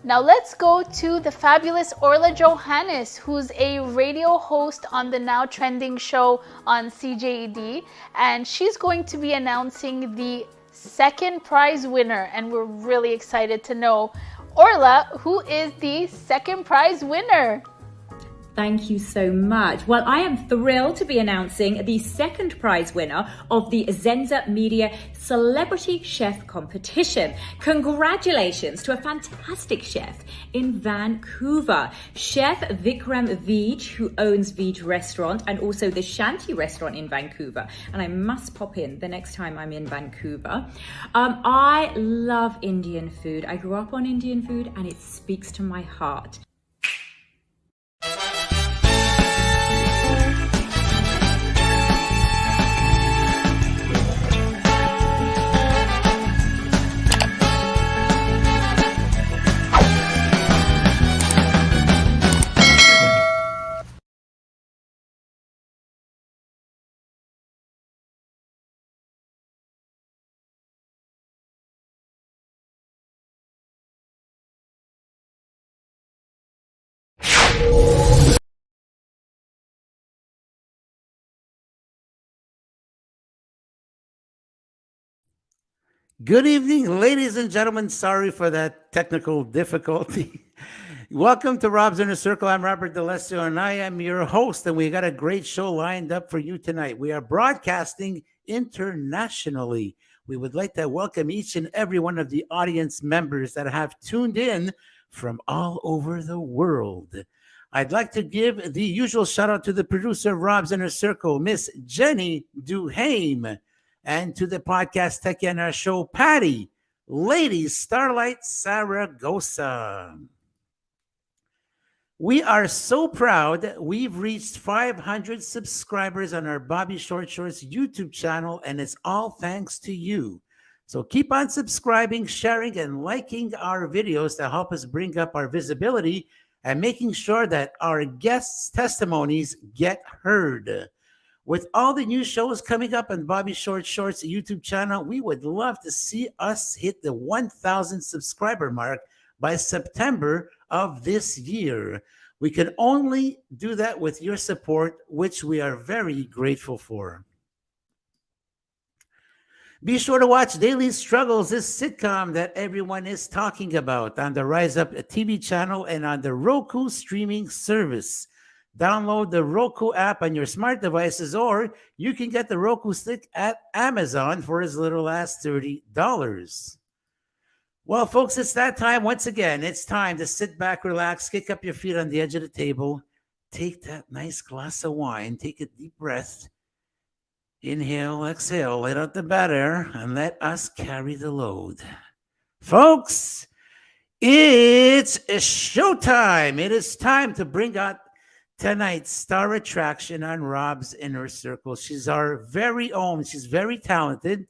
Now let's go to the fabulous Orla Johannes, who's a radio host on the now trending show on CJED, and she's going to be announcing the second prize winner, and we're really excited to know. Orla, who is the second prize winner? Thank you so much. Well, I am thrilled to be announcing the second prize winner of the Zensa Media Celebrity Chef Competition. Congratulations to a fantastic chef in Vancouver, Chef Vikram Veej, who owns Veej Restaurant and also the Shanty Restaurant in Vancouver. And I must pop in the next time I'm in Vancouver. I love Indian food. I grew up on Indian food and it speaks to my heart. Good evening, ladies and gentlemen. Sorry for that technical difficulty. Welcome to Rob's Inner Circle. I'm Robert DeLessio, and I am your host, and we got a great show lined up for you tonight. We are broadcasting internationally. We would like to welcome each and every one of the audience members that have tuned in from all over the world. I'd like to give the usual shout out to the producer of Rob's Inner Circle, Miss Jenny DuHaime, and to the podcast tech and our show, Patty, Lady Starlight Saragosa. We are so proud we've reached 500 subscribers on our Bobby Short Shorts YouTube channel, and it's all thanks to you. So keep on subscribing, sharing, and liking our videos to help us bring up our visibility and making sure that our guests' testimonies get heard. With all the new shows coming up on Bobby Short Shorts YouTube channel, we would love to see us hit the 1,000 subscriber mark by September of this year. We can only do that with your support, which we are very grateful for. Be sure to watch Daily Struggles, this sitcom that everyone is talking about, on the Rise Up TV channel and on the Roku streaming service. Download the Roku app on your smart devices, or you can get the Roku stick at Amazon for as little as $30. Well, folks, it's that time once again. It's time to sit back, relax, kick up your feet on the edge of the table, take that nice glass of wine, take a deep breath, inhale, exhale, let out the bad air, and let us carry the load. Folks, it's showtime. It is time to bring out tonight's star attraction on Rob's Inner Circle. She's our very own. She's very talented.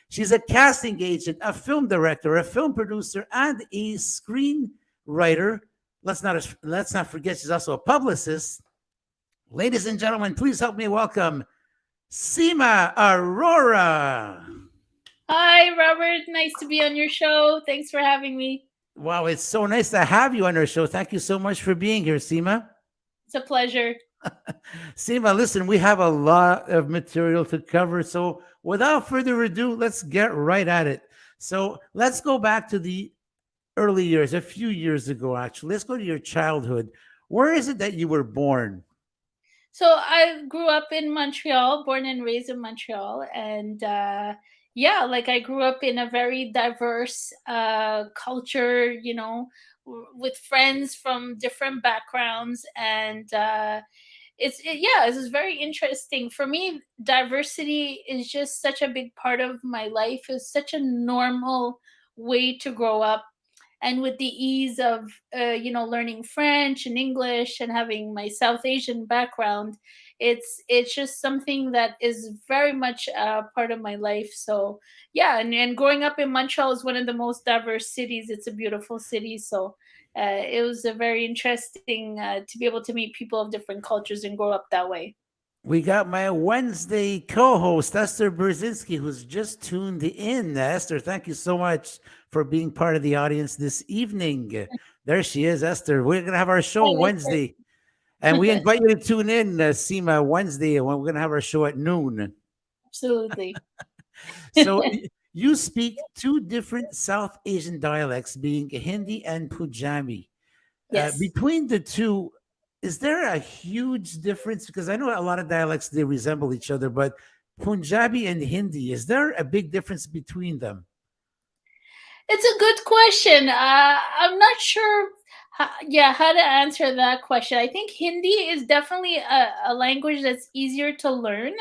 She's a casting agent, a film director, a film producer, and a screenwriter. Let's not forget she's also a publicist. Ladies and gentlemen, please help me welcome Seema Arora. Hi, Robert. Nice to be on your show. Thanks for having me. Wow, it's so nice to have you on our show. Thank you so much for being here, Seema. It's a pleasure. Seema, listen, we have a lot of material to cover. So without further ado, let's get right at it. So let's go back to the early years, a few years ago, actually. Let's go to your childhood. Where is it that you were born? So I grew up in Montreal, born and raised in Montreal. And I grew up in a very diverse culture, with friends from different backgrounds. And it was very interesting. For me, diversity is just such a big part of my life. It's such a normal way to grow up. And with the ease of, learning French and English and having my South Asian background, it's just something that is very much a part of my life. So, yeah, and growing up in Montreal is one of the most diverse cities. It's a beautiful city. So it was a very interesting to be able to meet people of different cultures and grow up that way. We got my Wednesday co-host, Esther Brzezinski, who's just tuned in. Esther, thank you so much for being part of the audience this evening. There she is, Esther. We're going to have our show Wednesday. And we invite you to tune in, Seema, Wednesday, when we're going to have our show at noon. Absolutely. So you speak two different South Asian dialects, being Hindi and Punjabi. Yes. Between the two, is there a huge difference? Because I know a lot of dialects, they resemble each other, but Punjabi and Hindi, is there a big difference between them? It's a good question. I'm not sure how to answer that question. I think Hindi is definitely a language that's easier to learn.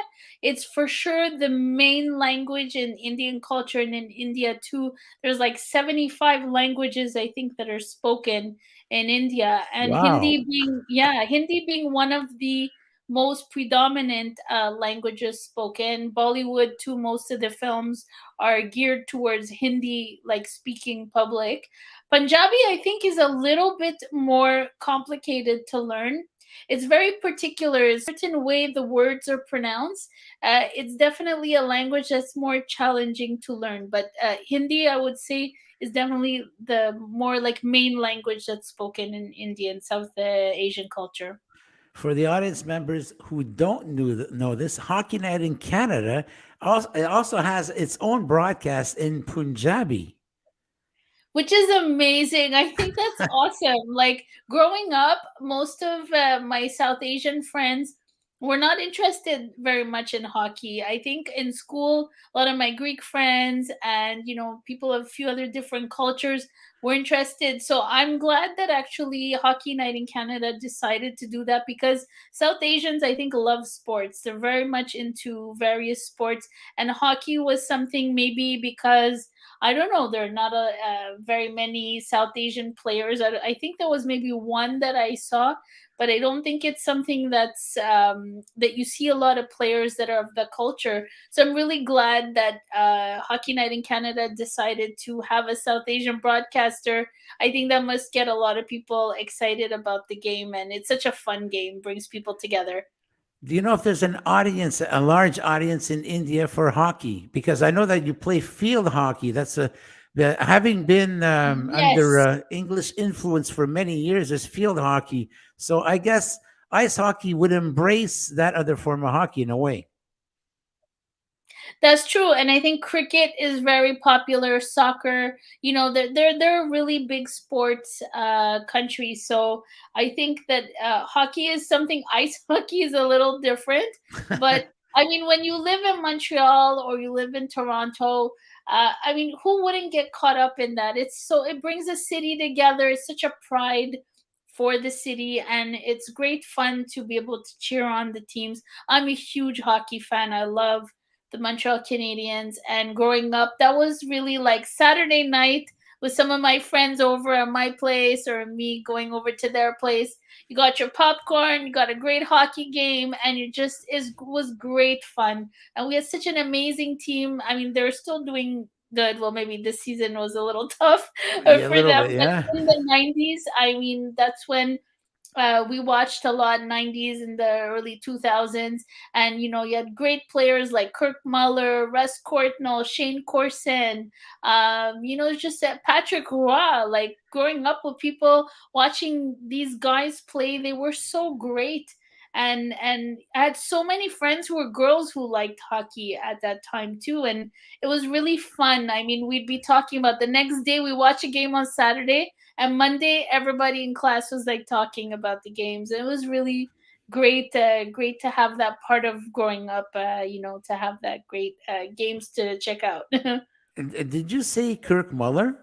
It's for sure the main language in Indian culture, and in India too. There's like 75 languages I think that are spoken in India, and Wow. Hindi being one of the most predominant languages spoken. Bollywood too, most of the films are geared towards Hindi like speaking public. Punjabi, I think, is a little bit more complicated to learn. It's very particular, a certain way the words are pronounced. It's definitely a language that's more challenging to learn. But Hindi, I would say, is definitely the more like main language that's spoken in Indian South Asian culture. For the audience members who don't know this, Hockey Night in Canada also has its own broadcast in Punjabi. Which is amazing. I think that's awesome. Like growing up, most of my South Asian friends were not interested very much in hockey. I think in school, a lot of my Greek friends and people of a few other different cultures were interested. So I'm glad that actually Hockey Night in Canada decided to do that, because South Asians, I think, love sports. They're very much into various sports, and hockey was something, maybe because I don't know, there are not very many South Asian players. I think there was maybe one that I saw, but I don't think it's something that you see a lot of players that are of the culture. So I'm really glad that Hockey Night in Canada decided to have a South Asian broadcaster. I think that must get a lot of people excited about the game, and it's such a fun game, brings people together. Do you know if there's a large audience in India for hockey? Because I know that you play field hockey. Having been under Yes. English influence for many years as field hockey. So I guess ice hockey would embrace that other form of hockey in a way. That's true, and I think cricket is very popular. Soccer, they're a really big sports country. So I think that hockey is something. Ice hockey is a little different, but I mean, when you live in Montreal or you live in Toronto, I mean, who wouldn't get caught up in that? It brings a city together. It's such a pride for the city, and it's great fun to be able to cheer on the teams. I'm a huge hockey fan. I love the Montreal Canadiens. And growing up, that was really like Saturday night with some of my friends over at my place, or me going over to their place. You got your popcorn, you got a great hockey game, and it was great fun. And we had such an amazing team. I mean, they're still doing good. Well, maybe this season was a little tough Yeah, a for little them, bit, but yeah. in the 90s, I mean, that's when we watched a lot 90s and the early 2000s, and you had great players like Kirk Muller, Russ Courtnall, Shane Corson, just Patrick Roy. Like growing up with people watching these guys play, they were so great. And I had so many friends who were girls who liked hockey at that time too, and it was really fun. I mean, we'd be talking about the next day. We watch a game on Saturday, and Monday everybody in class was like talking about the games. It was really great to have that part of growing up, to have that great games to check out. And did you say Kirk Muller?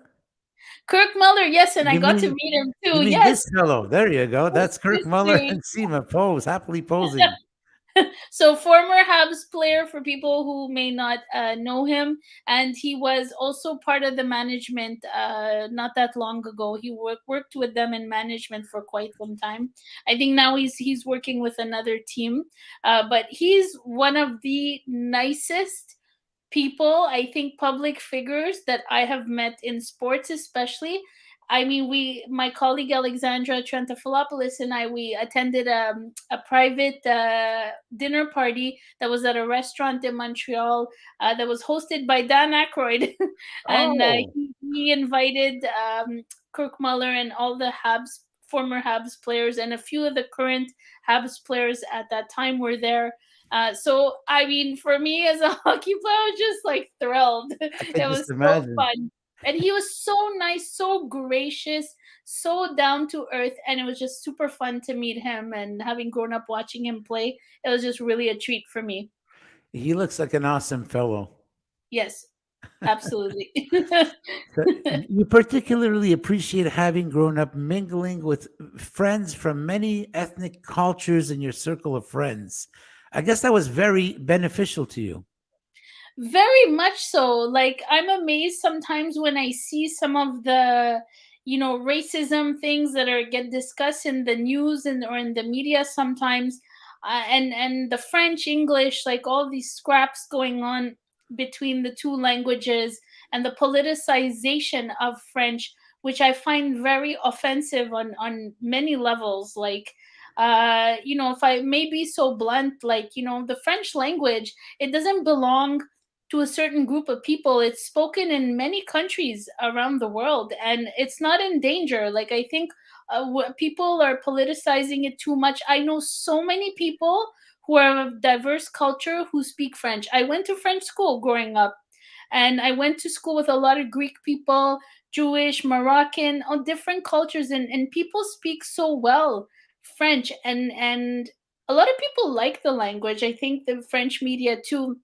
Kirk Muller, yes, and I You got to mean meet him you too. mean Yes. this fellow? There you go. That's Kirk This Muller dude. and Seema happily posing. So former Habs player, for people who may not know him, and he was also part of the management not that long ago. He worked with them in management for quite some time. I think now he's working with another team, but he's one of the nicest people, I think, public figures that I have met in sports, especially. I mean, my colleague Alexandra Trentafilopoulos and I, we attended a private dinner party that was at a restaurant in Montreal that was hosted by Dan Aykroyd, and Oh, he invited Kirk Muller and all the former Habs players, and a few of the current Habs players at that time were there. So I mean, for me as a hockey player, I was just like thrilled. I can It just was so imagine. fun, and he was so nice, so gracious, so down to earth, and it was just super fun to meet him. And having grown up watching him play, it was just really a treat for me. He looks like an awesome fellow. Yes, absolutely. So you particularly appreciate having grown up mingling with friends from many ethnic cultures in your circle of friends. I guess that was very beneficial to you. Very much so. Like, I'm amazed sometimes when I see some of the, racism things that are get discussed in the news and or in the media sometimes, and the French, English, like all these scraps going on between the two languages, and the politicization of French, which I find very offensive on many levels. Like, if I may be so blunt, like, the French language, it doesn't belong to a certain group of people. It's spoken in many countries around the world, and it's not in danger. Like, I think people are politicizing it too much. I know so many people who are of diverse culture who speak French. I went to French school growing up, and I went to school with a lot of Greek people, Jewish, Moroccan, all different cultures, and people speak so well French, and a lot of people like the language. I think the French media too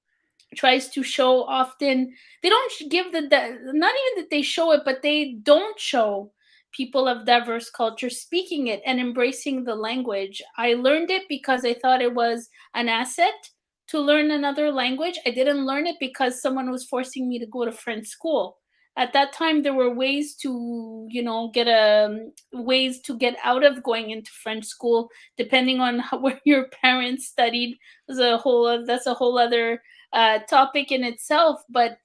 tries to show often. They don't give not even that they show it, but they don't show people of diverse cultures speaking it and embracing the language. I learned it because I thought it was an asset to learn another language. I didn't learn it because someone was forcing me to go to French school. At that time there were ways to, get ways to get out of going into French school, depending on where your parents studied. That's a whole other topic in itself. But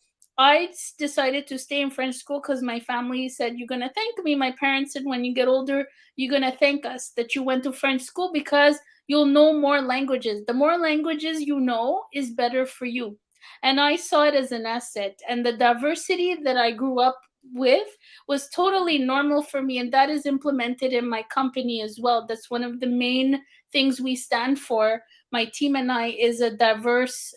decided to stay in French school because my family said, "You're gonna thank me." My parents said, "When you get older, you're gonna thank us that you went to French school because you'll know more languages. The more languages you know is better for you." And I saw it as an asset. And the diversity that I grew up with was totally normal for me. And that is implemented in my company as well. That's one of the main things we stand for. My team and I is a diverse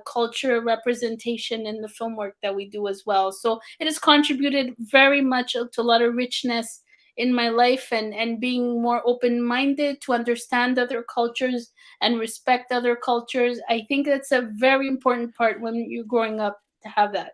culture representation in the film work that we do as well. So it has contributed very much to a lot of richness in my life, and being more open minded to understand other cultures and respect other cultures. I think that's a very important part when you're growing up to have that.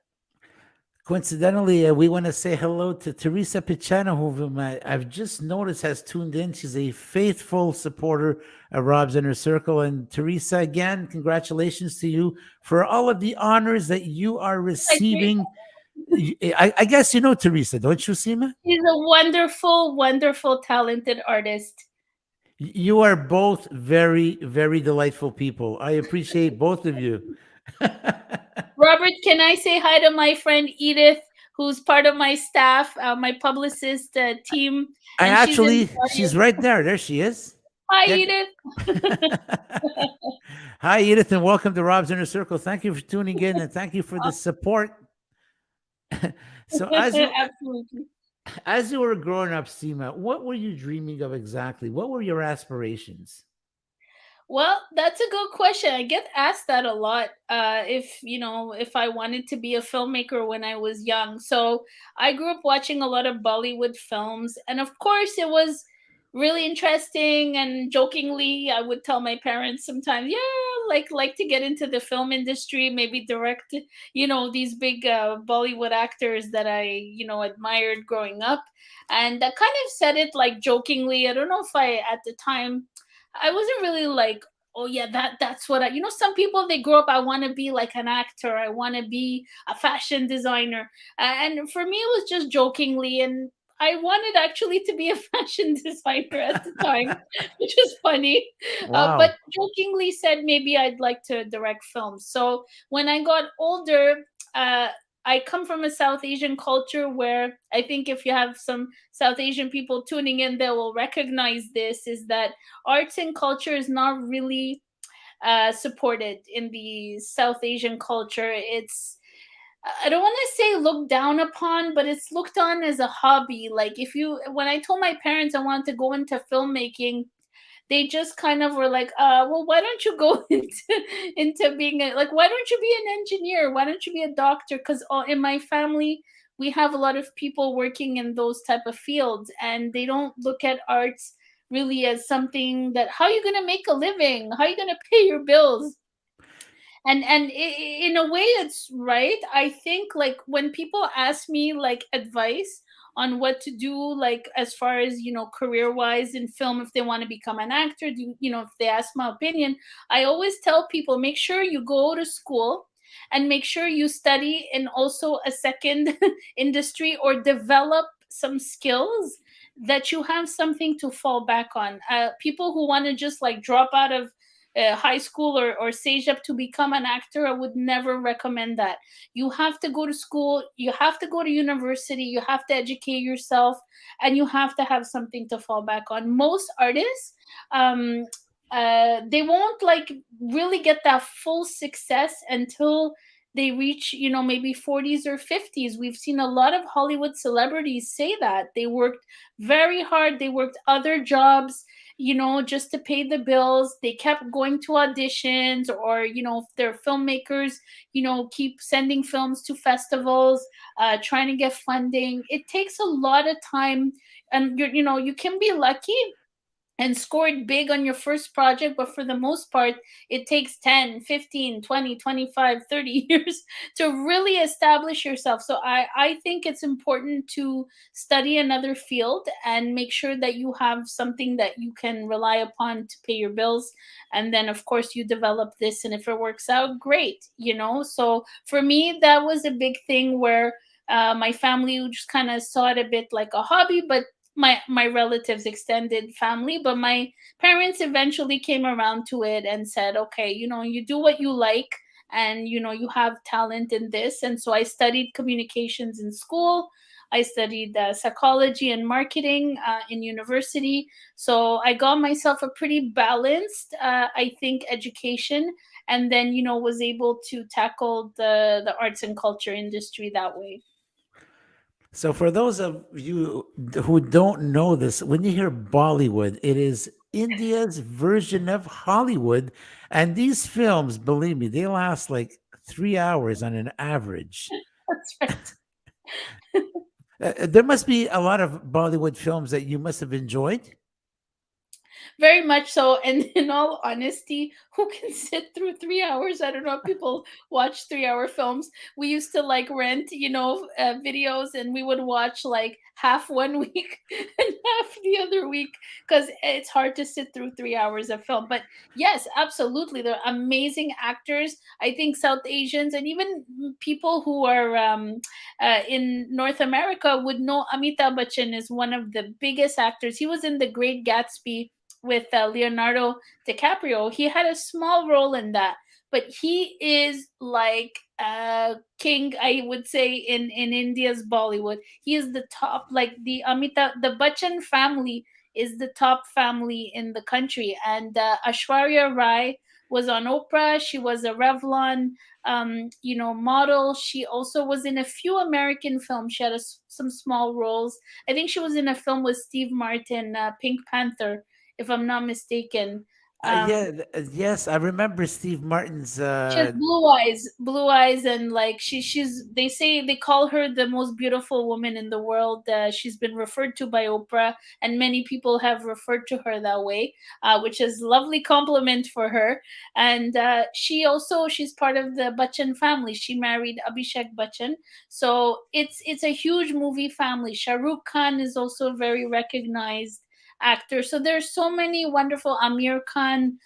Coincidentally, we want to say hello to Teresa Picciano, who I've just noticed has tuned in. She's a faithful supporter of Rob's Inner Circle. And Teresa, again, congratulations to you for all of the honors that you are I think receiving. I guess you know Teresa, don't you, Seema? he's a wonderful, wonderful, talented artist. You are both very, very delightful people. I appreciate both of you. Robert, can I say hi to my friend Edith, who's part of my staff, my publicist team, and she's in the She's audience. right there. There she is. Hi, Yeah. Edith. Hi, Edith, and welcome to Rob's Inner Circle. Thank you for tuning in, and thank you for the support. So, Absolutely. as you were growing up, Seema, what were you dreaming of exactly? What were your aspirations? Well, that's a good question. I get asked that a lot. If I wanted to be a filmmaker when I was young. So I grew up watching a lot of Bollywood films, and of course, it was really interesting. And jokingly, I would tell my parents sometimes, "Yeah, like to get into the film industry, maybe direct, these big Bollywood actors that I, admired growing up." And that kind of said it like jokingly. I don't know if I at the time I wasn't really like, "Oh yeah, that's what I." Some people they grow up. I want to be like an actor. I want to be a fashion designer. And for me, it was just jokingly, and I wanted actually to be a fashion designer at the time, which is funny. But Wow. jokingly said maybe I'd like to direct films. So when I got older. Uh, I come from a South Asian culture where I think if you have some South Asian people tuning in, they will recognize this, is that arts and culture is not really supported in the South Asian culture. It's, I don't want to say looked down upon, but it's looked on as a hobby. Like if you, when I told my parents I wanted to go into filmmaking, they just kind of were like, well, why don't you go into being like, why don't you be an engineer? Why don't you be a doctor? Because in my family, we have a lot of people working in those type of fields, and they don't look at arts really as something that, how are you going to make a living? How are you going to pay your bills? And in a way it's right. I think like when people ask me like advice on what to do, like as far as, you know, career wise in film, if they want to become an actor, do you know, if they ask my opinion, I always tell people, make sure you go to school and make sure you study in also a second industry, or develop some skills that you have something to fall back on. People who want to just like drop out of high school or sage up to become an actor, I would never recommend that. You have to go to school, you have to go to university, you have to educate yourself, and you have to have something to fall back on. Most artists, um, they won't like really get that full success until they reach, you know, maybe 40s or 50s. We've seen a lot of Hollywood celebrities say that they worked very hard, they worked other jobs, you know, just to pay the bills. They kept going to auditions, or, you know, if they're filmmakers, you know, keep sending films to festivals, trying to get funding. It takes a lot of time, and you know, you can be lucky and scored big on your first project, but for the most part it takes 10, 15, 20, 25, 30 years to really establish yourself. So I think it's important to study another field and make sure that you have something that you can rely upon to pay your bills, and then of course you develop this, and if it works out, great, you know. So for me, that was a big thing where my family just kind of saw it a bit like a hobby, but my relatives, extended family, but my parents eventually came around to it and said, okay, you know, you do what you like, and you know, you have talent in this. And so I studied communications in school, I studied psychology and marketing in university. So I got myself a pretty balanced, I think, education, and then, you know, was able to tackle the arts and culture industry that way. So, for those of you who don't know this, when you hear Bollywood, it is India's version of Hollywood. And these films, believe me, they last like 3 hours on an average. That's right. There must be a lot of Bollywood films that you must have enjoyed. Very much so. And in all honesty, who can sit through 3 hours? I don't know if people watch 3 hour films. We used to like rent, you know, videos, and we would watch like half one week and half the other week, because it's hard to sit through 3 hours of film. But yes, absolutely. They're amazing actors. I think South Asians and even people who are in North America would know Amitabh Bachchan is one of the biggest actors. He was in The Great Gatsby with Leonardo DiCaprio. He had a small role in that, but he is like king, I would say, in India's Bollywood. He is the top, like the Bachchan family is the top family in the country. And Ashwarya Rai was on Oprah. She was a Revlon, you know, model. She also was in a few American films. She had some small roles. I think she was in a film with Steve Martin, Pink Panther, if I'm not mistaken. Yeah, yes, I remember Steve Martin's. She has blue eyes, and like she's. They say they call her the most beautiful woman in the world. She's been referred to by Oprah, and many people have referred to her that way, which is a lovely compliment for her. And she's part of the Bachchan family. She married Abhishek Bachchan, so it's a huge movie family. Shah Rukh Khan is also very recognized actor. So there's so many wonderful. Amir Khan,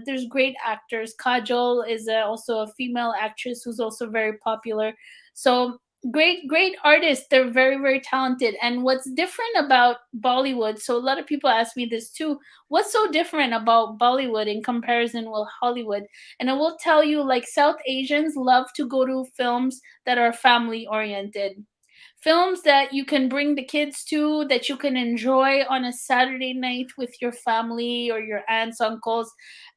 there's great actors. Kajol is also a female actress who's also very popular. So great artists. They're very, very talented. And what's different about Bollywood, so a lot of people ask me this too, what's so different about Bollywood in comparison with Hollywood? And I will tell you, like, South Asians love to go to films that are family oriented, films that you can bring the kids to, that you can enjoy on a Saturday night with your family or your aunts, uncles.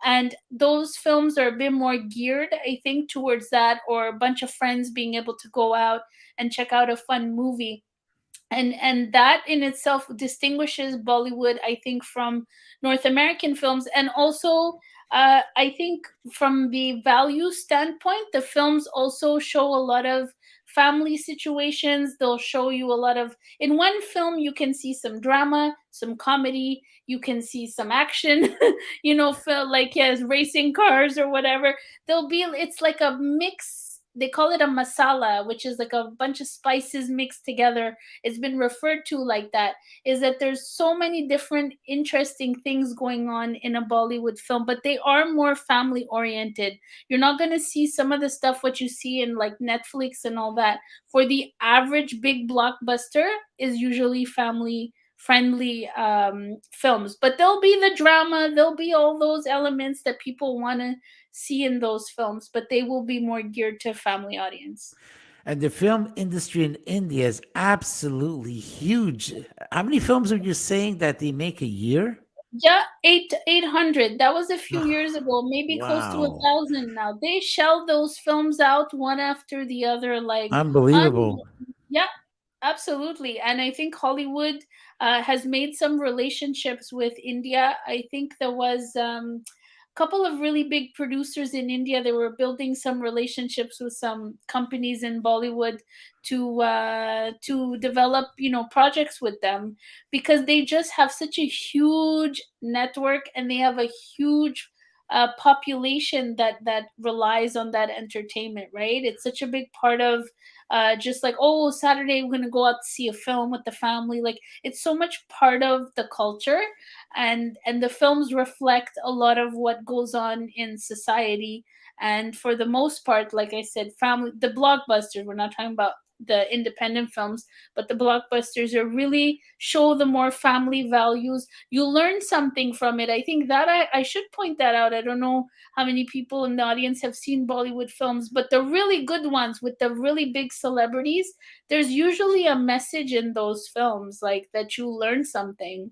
And those films are a bit more geared, I think, towards that, or a bunch of friends being able to go out and check out a fun movie. And that in itself distinguishes Bollywood, I think, from North American films. And also, I think from the value standpoint, the films also show a lot of family situations. They'll show you a lot of, in one film you can see some drama, some comedy, you can see some action, feel like, yes, racing cars or whatever. It's like a mix. They call it a masala, which is like a bunch of spices mixed together. It's been referred to like that. Is that there's so many different interesting things going on in a Bollywood film, but they are more family oriented. You're not going to see some of the stuff what you see in like Netflix and all that. For the average big blockbuster is usually family friendly films, but there'll be the drama, there'll be all those elements that people want to see in those films, but they will be more geared to a family audience. And the film industry in India is absolutely huge. How many films are you saying that they make a year? Yeah, 800. That was a few years ago, maybe close to a Wow. thousand now. They shell those films out one after the other, like un- Unbelievable. yeah, absolutely. And I think Hollywood has made some relationships with India. I think there was couple of really big producers in India. They were building some relationships with some companies in Bollywood to develop, projects with them, because they just have such a huge network, and they have a huge population that relies on that entertainment, right? It's such a big part of just like, oh, Saturday we're gonna go out to see a film with the family. Like, it's so much part of the culture, and the films reflect a lot of what goes on in society. And for the most part, like I said, family, the blockbusters, we're not talking about the independent films, but the blockbusters are really show the more family values. You learn something from it. I think that I should point that out. I don't know how many people in the audience have seen Bollywood films, but the really good ones with the really big celebrities, there's usually a message in those films, like that you learn something,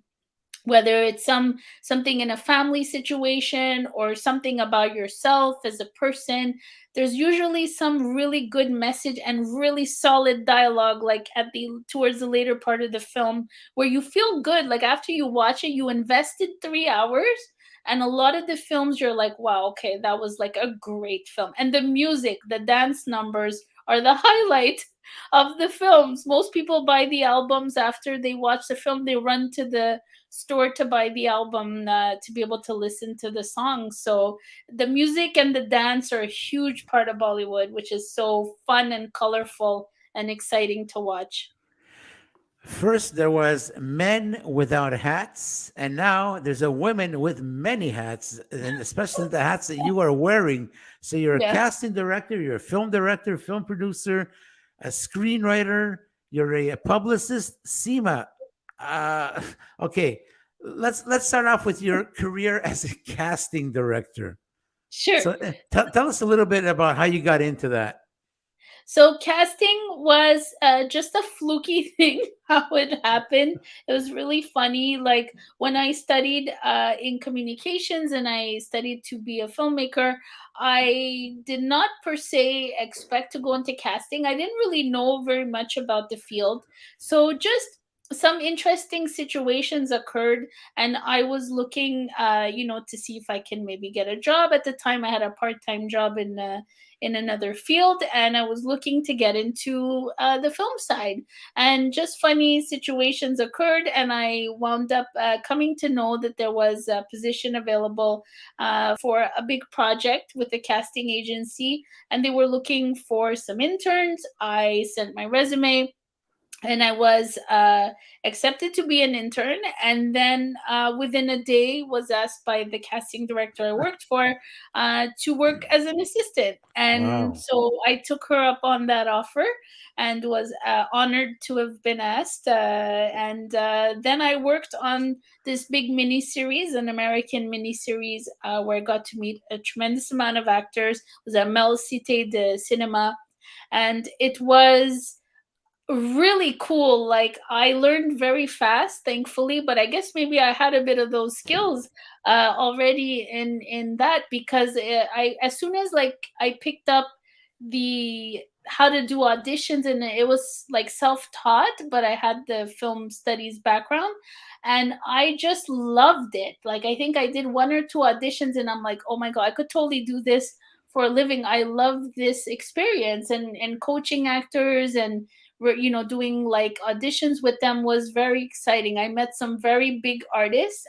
whether it's something in a family situation or something about yourself as a person. There's usually some really good message and really solid dialogue, like at the towards the later part of the film, where you feel good, like after you watch it, you invested 3 hours. And a lot of the films, you're like, wow, okay, that was like a great film. And the music, the dance numbers are the highlight of the films. Most people buy the albums after they watch the film. They run to the store to buy the album to be able to listen to the songs. So the music and the dance are a huge part of Bollywood, which is so fun and colorful and exciting to watch. First, there was men without hats, and now there's a woman with many hats, and especially the hats that you are wearing. So you're a Yeah. casting director, you're a film director, film producer, a screenwriter, you're a publicist. Seema, uh, okay, let's start off with your career as a casting director. Sure. So tell us a little bit about how you got into that. So casting was just a fluky thing how it happened. It was really funny. Like when I studied in communications and I studied to be a filmmaker, I did not per se expect to go into casting. I didn't really know very much about the field. So just some interesting situations occurred, and I was looking to see if I can maybe get a job. At the time I had a part-time job in another field, and I was looking to get into the film side. And just funny situations occurred, and I wound up coming to know that there was a position available for a big project with a casting agency, and they were looking for some interns. I sent my resume, and I was accepted to be an intern. And then within a day, was asked by the casting director I worked for to work as an assistant. And Wow. so I took her up on that offer and was honored to have been asked. And then I worked on this big mini series, an American mini series, where I got to meet a tremendous amount of actors. It was a Mel Cité de Cinema, and it was really cool. Like, I learned very fast, thankfully, but I guess maybe I had a bit of those skills already in that, because I, as soon as like I picked up the how to do auditions, and it was like self-taught, but I had the film studies background, and I just loved it. Like, I think I did one or two auditions and I'm like, oh my god, I could totally do this for a living. I love this experience, and coaching actors and doing like auditions with them was very exciting. I met some very big artists,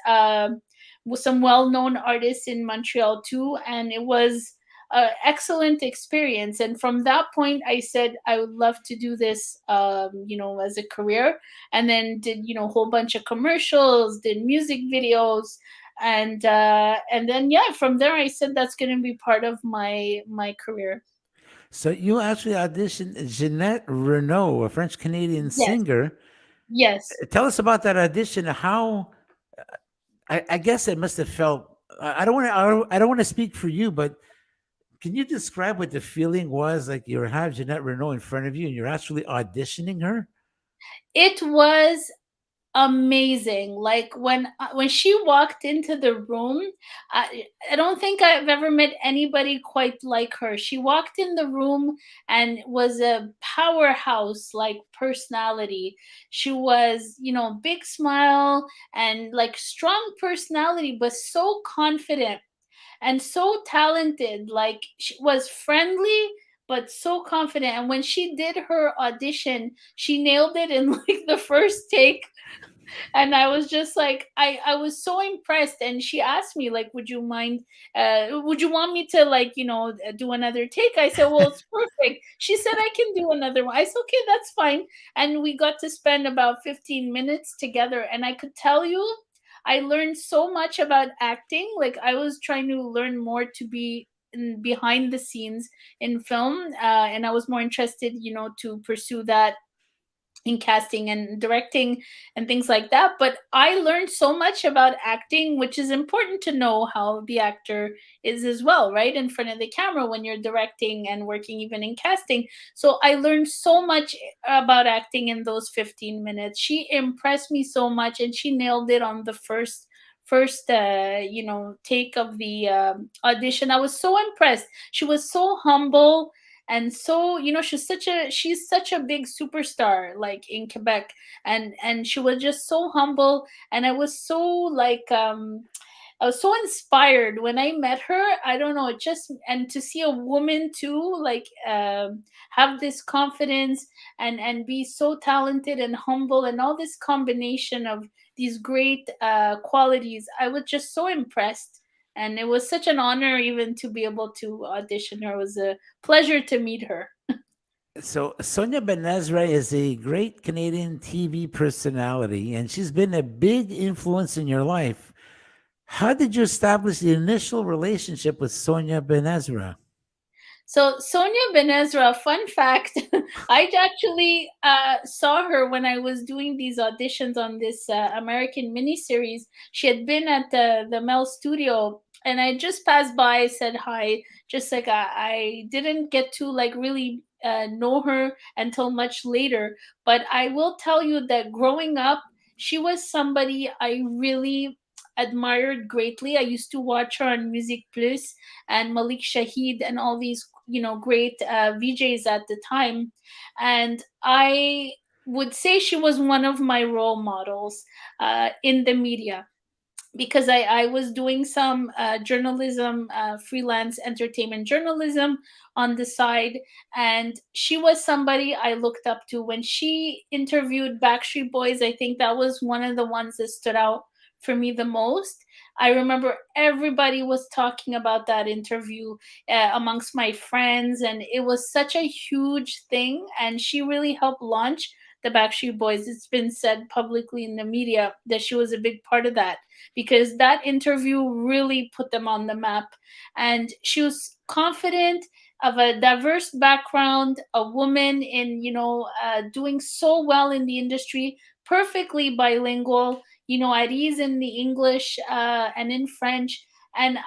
with some well-known artists in Montreal too, and it was an excellent experience. And from that point I said I would love to do this, as a career. And then did, a whole bunch of commercials, did music videos, and then, yeah, from there I said that's going to be part of my career. So you actually auditioned Jeanette Renault, a French Canadian Yes. singer. Yes. Tell us about that audition. How I guess it must have felt. I don't want to. I don't want to speak for you, but can you describe what the feeling was like? You have Jeanette Renault in front of you, and you're actually auditioning her. It was amazing. Like, when she walked into the room, I don't think I've ever met anybody quite like her. She walked in the room and was a powerhouse, like, personality. She was, big smile and like strong personality, but so confident and so talented. Like, she was friendly but so confident. And when she did her audition, she nailed it in like the first take. And I was just like, I was so impressed. And she asked me, like, would you mind, would you want me to, like, do another take? I said, well, it's perfect. She said, I can do another one. I said, okay, that's fine. And we got to spend about 15 minutes together, and I could tell you, I learned so much about acting. Like, I was trying to learn more to be behind the scenes in film, and I was more interested, to pursue that in casting and directing and things like that. But I learned so much about acting, which is important to know how the actor is as well, right? In front of the camera when you're directing and working even in casting. So I learned so much about acting in those 15 minutes. She impressed me so much, and she nailed it on the first take of the audition. I was so impressed. She was so humble, and so, she's such a big superstar, like, in Quebec. And she was just so humble, and I was so, like, I was so inspired when I met her. I don't know, just, and to see a woman too, like, have this confidence and be so talented and humble, and all this combination of these great qualities. I was just so impressed, and it was such an honor even to be able to audition her. It was a pleasure to meet her. So Sonia Benezra is a great Canadian TV personality, and she's been a big influence in your life. How did you establish the initial relationship with Sonia Benezra? So Sonia Benezra, fun fact, I actually saw her when I was doing these auditions on this American miniseries. She had been at the Mel studio, and I just passed by, said hi. Just like, I didn't get to, like, really know her until much later. But I will tell you that growing up, she was somebody I really admired greatly. I used to watch her on Music Plus and Malik Shahid and all these, great VJs at the time. And I would say she was one of my role models in the media, because I was doing some journalism, freelance entertainment journalism on the side. And she was somebody I looked up to. When she interviewed Backstreet Boys, I think that was one of the ones that stood out for me the most. I remember everybody was talking about that interview amongst my friends, and it was such a huge thing. And she really helped launch the Backstreet Boys. It's been said publicly in the media that she was a big part of that, because that interview really put them on the map. And she was confident, of a diverse background, a woman in, doing so well in the industry, perfectly bilingual, at ease in the English and in French. And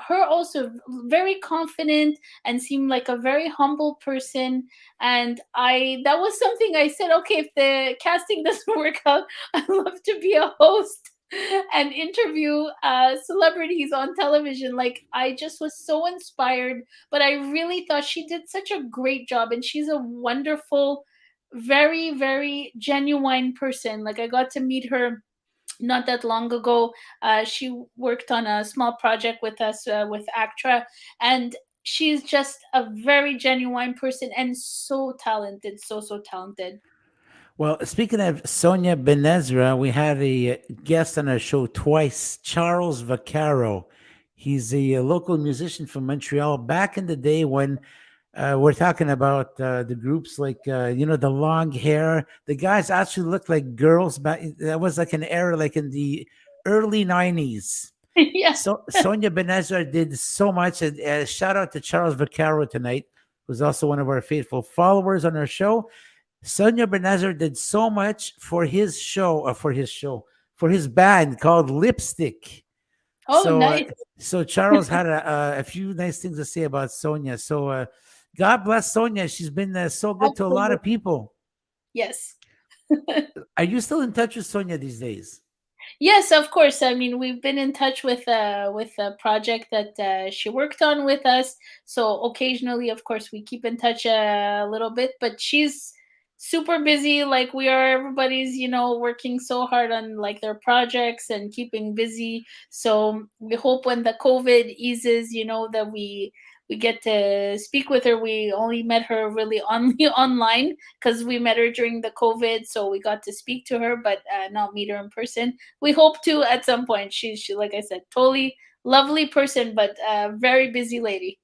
her also very confident and seemed like a very humble person. And that was something I said, okay, if the casting doesn't work out, I'd love to be a host and interview celebrities on television. Like, I just was so inspired, but I really thought she did such a great job, and she's a wonderful, very, very genuine person. Like, I got to meet her not that long ago. She worked on a small project with us, with ACTRA, and she's just a very genuine person and so talented, so talented. Well, speaking of Sonia Benezra, we had a guest on our show twice, Charles Vaccaro. He's a local musician from Montreal. Back in the day when we're talking about the groups like, the long hair, the guys actually looked like girls. Back that was like an era, like in the early 90s. Yeah. So Sonia Benezra did so much. And shout out to Charles Vaccaro tonight, who's also one of our faithful followers on our show. Sonia Benezra did so much for his for his band called Lipstick. Oh, So, nice. so Charles had a few nice things to say about Sonia. So, God bless Sonia. She's been so good to a lot of people. Yes. Are you still in touch with Sonia these days? Yes, of course. I mean, we've been in touch with a project that she worked on with us. So occasionally, of course, we keep in touch a little bit. But she's super busy, like we are. Everybody's, working so hard on like their projects and keeping busy. So we hope when the COVID eases, that we get to speak with her. We only met her really only online, because we met her during the COVID, so we got to speak to her, but not meet her in person. We hope to at some point. She, like I said, totally lovely person, but very busy lady.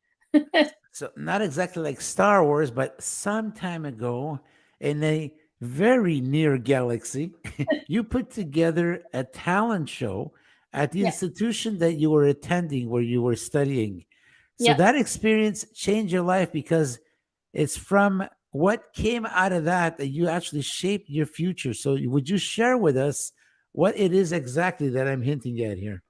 So not exactly like Star Wars, but some time ago in a very near galaxy, you put together a talent show at the Yeah, institution that you were attending where you were studying. So yeah. that experience changed your life because it's from what came out of that that you actually shaped your future. So would you share with us what it is exactly that I'm hinting at here?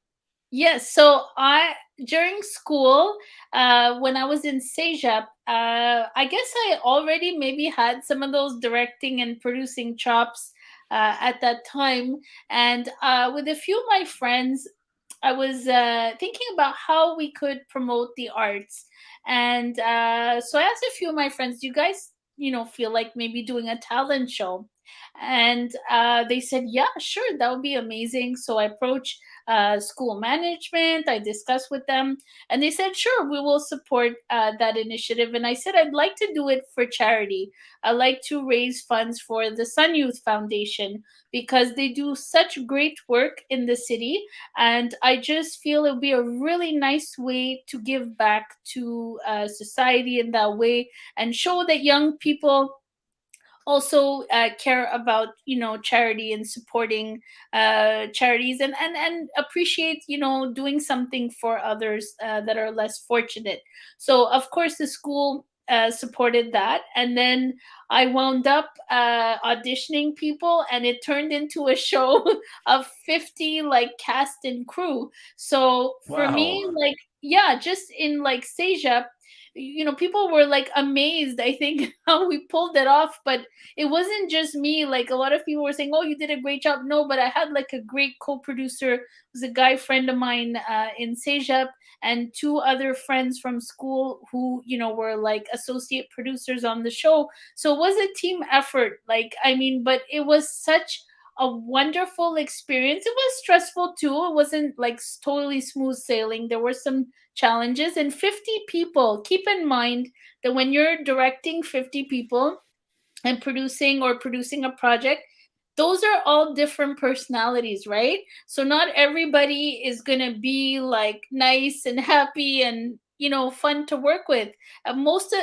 Yes, so I during school, when I was in Sejap, I guess I already maybe had some of those directing and producing chops at that time, and with a few of my friends, I was thinking about how we could promote the arts, and so I asked a few of my friends, "Do you guys, feel like maybe doing a talent show?" And they said, "Yeah, sure, that would be amazing." So I approached school management. I discussed with them, and they said, "Sure, we will support that initiative." And I said, "I'd like to do it for charity. I like to raise funds for the Sun Youth Foundation, because they do such great work in the city, and I just feel it would be a really nice way to give back to society in that way, and show that young people also care about, charity and supporting charities, and appreciate, doing something for others that are less fortunate." So of course the school supported that, and then I wound up auditioning people, and it turned into a show of 50 like cast and crew. So for me, Wow. like, yeah, just in like Seja, people were like amazed, I think, how we pulled it off. But it wasn't just me. Like, a lot of people were saying, "Oh, you did a great job." No, but I had like a great co-producer. It was a guy friend of mine in Sejap, and two other friends from school who, were like associate producers on the show. So it was a team effort. Like, I mean, but it was such a wonderful experience. It was stressful too. It wasn't like totally smooth sailing. There were some challenges, and 50 people. Keep in mind that when you're directing 50 people and producing a project, those are all different personalities, right? So not everybody is going to be like nice and happy and, fun to work with. Most of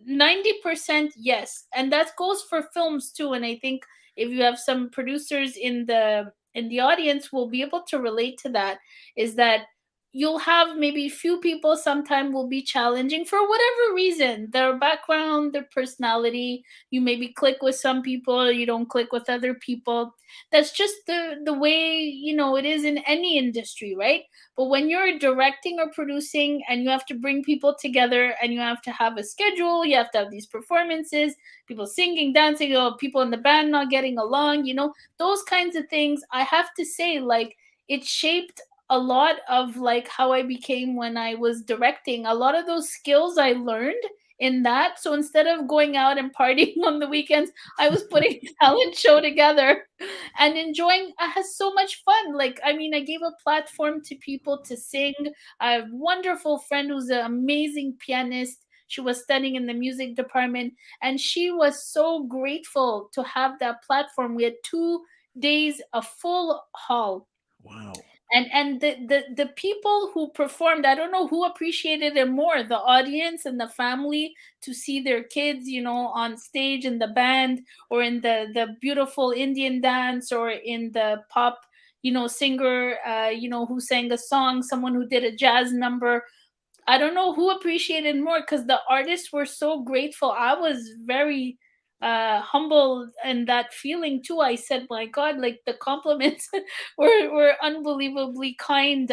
90% yes, and that goes for films too. And I think if you have some producers in the audience will be able to relate to that, is that you'll have maybe few people sometime will be challenging for whatever reason, their background, their personality. You maybe click with some people, or you don't click with other people. That's just the way, it is in any industry, right? But when you're directing or producing and you have to bring people together and you have to have a schedule, you have to have these performances, people singing, dancing, or people in the band not getting along, those kinds of things, I have to say, like, it shaped a lot of like how I became when I was directing. A lot of those skills I learned in that. So instead of going out and partying on the weekends, I was putting a talent show together and enjoying. I had so much fun. Like, I mean, I gave a platform to people to sing. I have a wonderful friend who's an amazing pianist. She was studying in the music department, and she was so grateful to have that platform. We had 2 days, a full hall. Wow. And the people who performed, I don't know who appreciated it more, the audience and the family, to see their kids, on stage in the band, or in the beautiful Indian dance, or in the pop, singer, who sang a song, someone who did a jazz number. I don't know who appreciated more, because the artists were so grateful. I was very humble in that feeling too. I said, my God, like, the compliments were unbelievably kind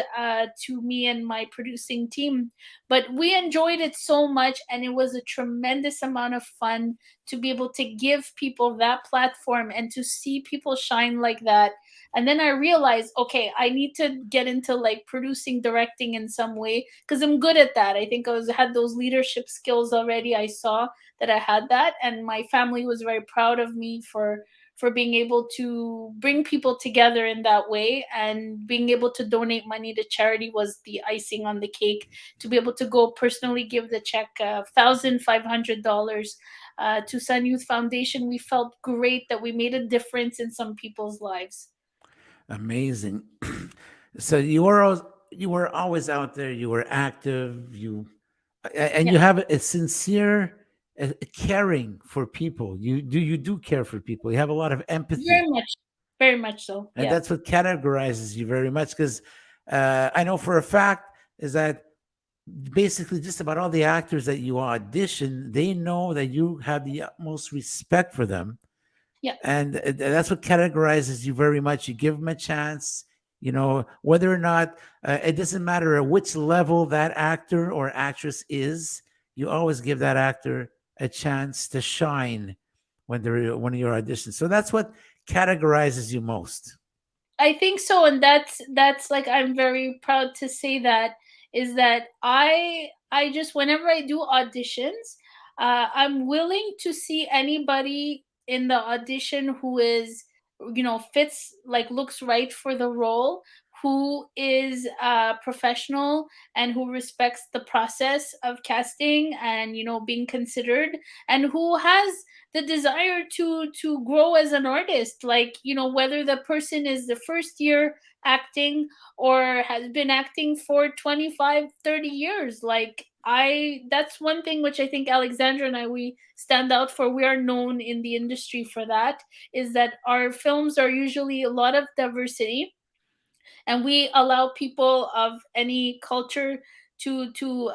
to me and my producing team. But we enjoyed it so much, and it was a tremendous amount of fun to be able to give people that platform and to see people shine like that. And then I realized, okay, I need to get into like producing, directing in some way, because I'm good at that. I think had those leadership skills already. I saw that I had that, and my family was very proud of me for being able to bring people together in that way, and being able to donate money to charity was the icing on the cake. To be able to go personally give the check, $1,500, to Sun Youth Foundation, we felt great that we made a difference in some people's lives. Amazing. So you were always out there. You were active. And Yeah, you have a sincere caring for people. You do care for people. You have a lot of empathy, very much so. and Yeah. that's what categorizes you very much. Because I know for a fact is that basically just about all the actors that you audition, they know that you have the utmost respect for them, Yeah. and that's what categorizes you very much. You give them a chance, whether or not it doesn't matter at which level that actor or actress is. You always give that actor a chance to shine when you're auditioning. So that's what categorizes you most. I think so, and that's like, I'm very proud to say that, is that I just, whenever I do auditions, I'm willing to see anybody in the audition who is, fits, like, looks right for the role, who is professional, and who respects the process of casting and, being considered, and who has the desire to grow as an artist. Like, whether the person is the first year acting, or has been acting for 25, 30 years. Like, I that's one thing which I think Alexandra and I, we stand out for. We are known in the industry for that, is that our films are usually a lot of diversity, and we allow people of any culture to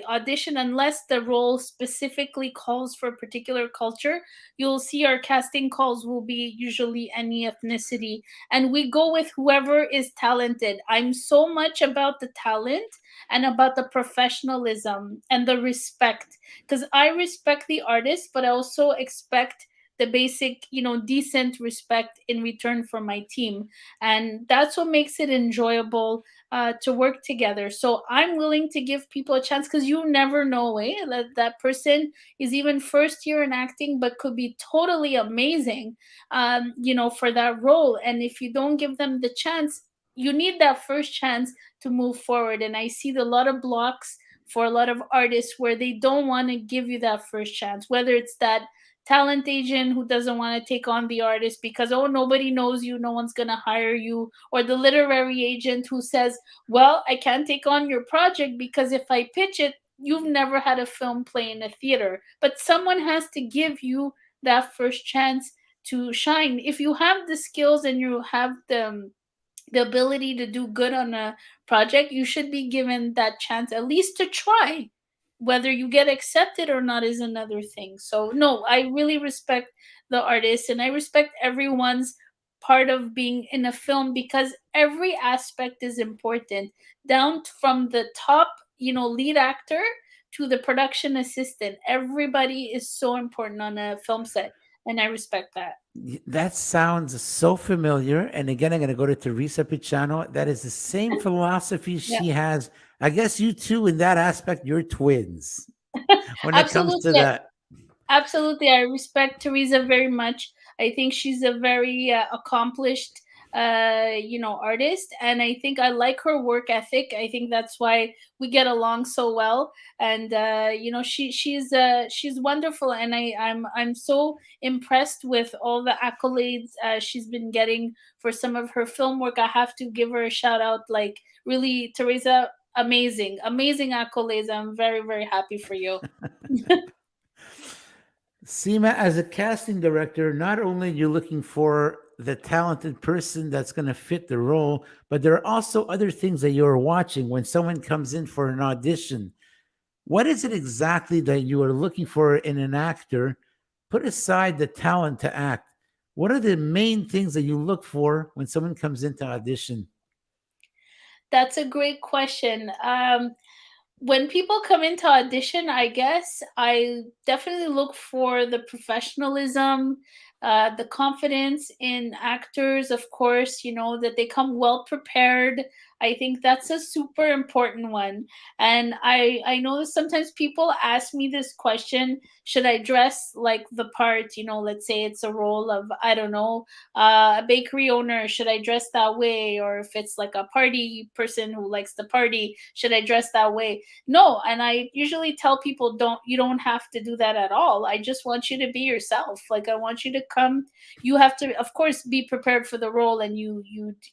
audition, unless the role specifically calls for a particular culture. You'll see our casting calls will be usually any ethnicity, and we go with whoever is talented. I'm so much about the talent and about the professionalism and the respect, because I respect the artist, but I also expect the basic, decent respect in return for my team. And that's what makes it enjoyable to work together. So I'm willing to give people a chance, because you never know, that person is even first year in acting, but could be totally amazing, for that role. And if you don't give them the chance, you need that first chance to move forward. And I see a lot of blocks for a lot of artists where they don't want to give you that first chance, whether it's that talent agent who doesn't want to take on the artist because, oh, nobody knows you, no one's going to hire you, or the literary agent who says, well, I can't take on your project because if I pitch it, you've never had a film play in a theater, but someone has to give you that first chance to shine. If you have the skills and you have the ability to do good on a project, you should be given that chance at least to try. Whether you get accepted or not is another thing. So no, I really respect the artists, and I respect everyone's part of being in a film, because every aspect is important, down from the top, lead actor, to the production assistant. Everybody is so important on a film set, and I respect that. That sounds so familiar. And again, I'm going to go to Teresa Picciano. That is the same philosophy Yeah. she has. I guess you two, in that aspect, you're twins when it comes to Absolutely. that. Absolutely, I respect Teresa very much. I think she's a very accomplished, artist, and I think I like her work ethic. I think that's why we get along so well. And she's wonderful, and I'm so impressed with all the accolades she's been getting for some of her film work. I have to give her a shout out. Like, really, Teresa, amazing, amazing accolades. I'm very, very happy for you. Seema, as a casting director, not only you're looking for the talented person that's going to fit the role, but there are also other things that you're watching when someone comes in for an audition. What is it exactly that you are looking for in an actor? Put aside the talent to act. What are the main things that you look for when someone comes into audition? That's a great question. When people come into audition, I guess I definitely look for the professionalism, the confidence in actors, of course, that they come well prepared. I think that's a super important one. And I know that sometimes people ask me this question: should I dress like the part? Let's say it's a role of, I don't know, a bakery owner, should I dress that way? Or if it's like a party person who likes the party, should I dress that way? No, and I usually tell people, don't have to do that at all. I just want you to be yourself. Like, I want you to come. You have to, of course, be prepared for the role, and you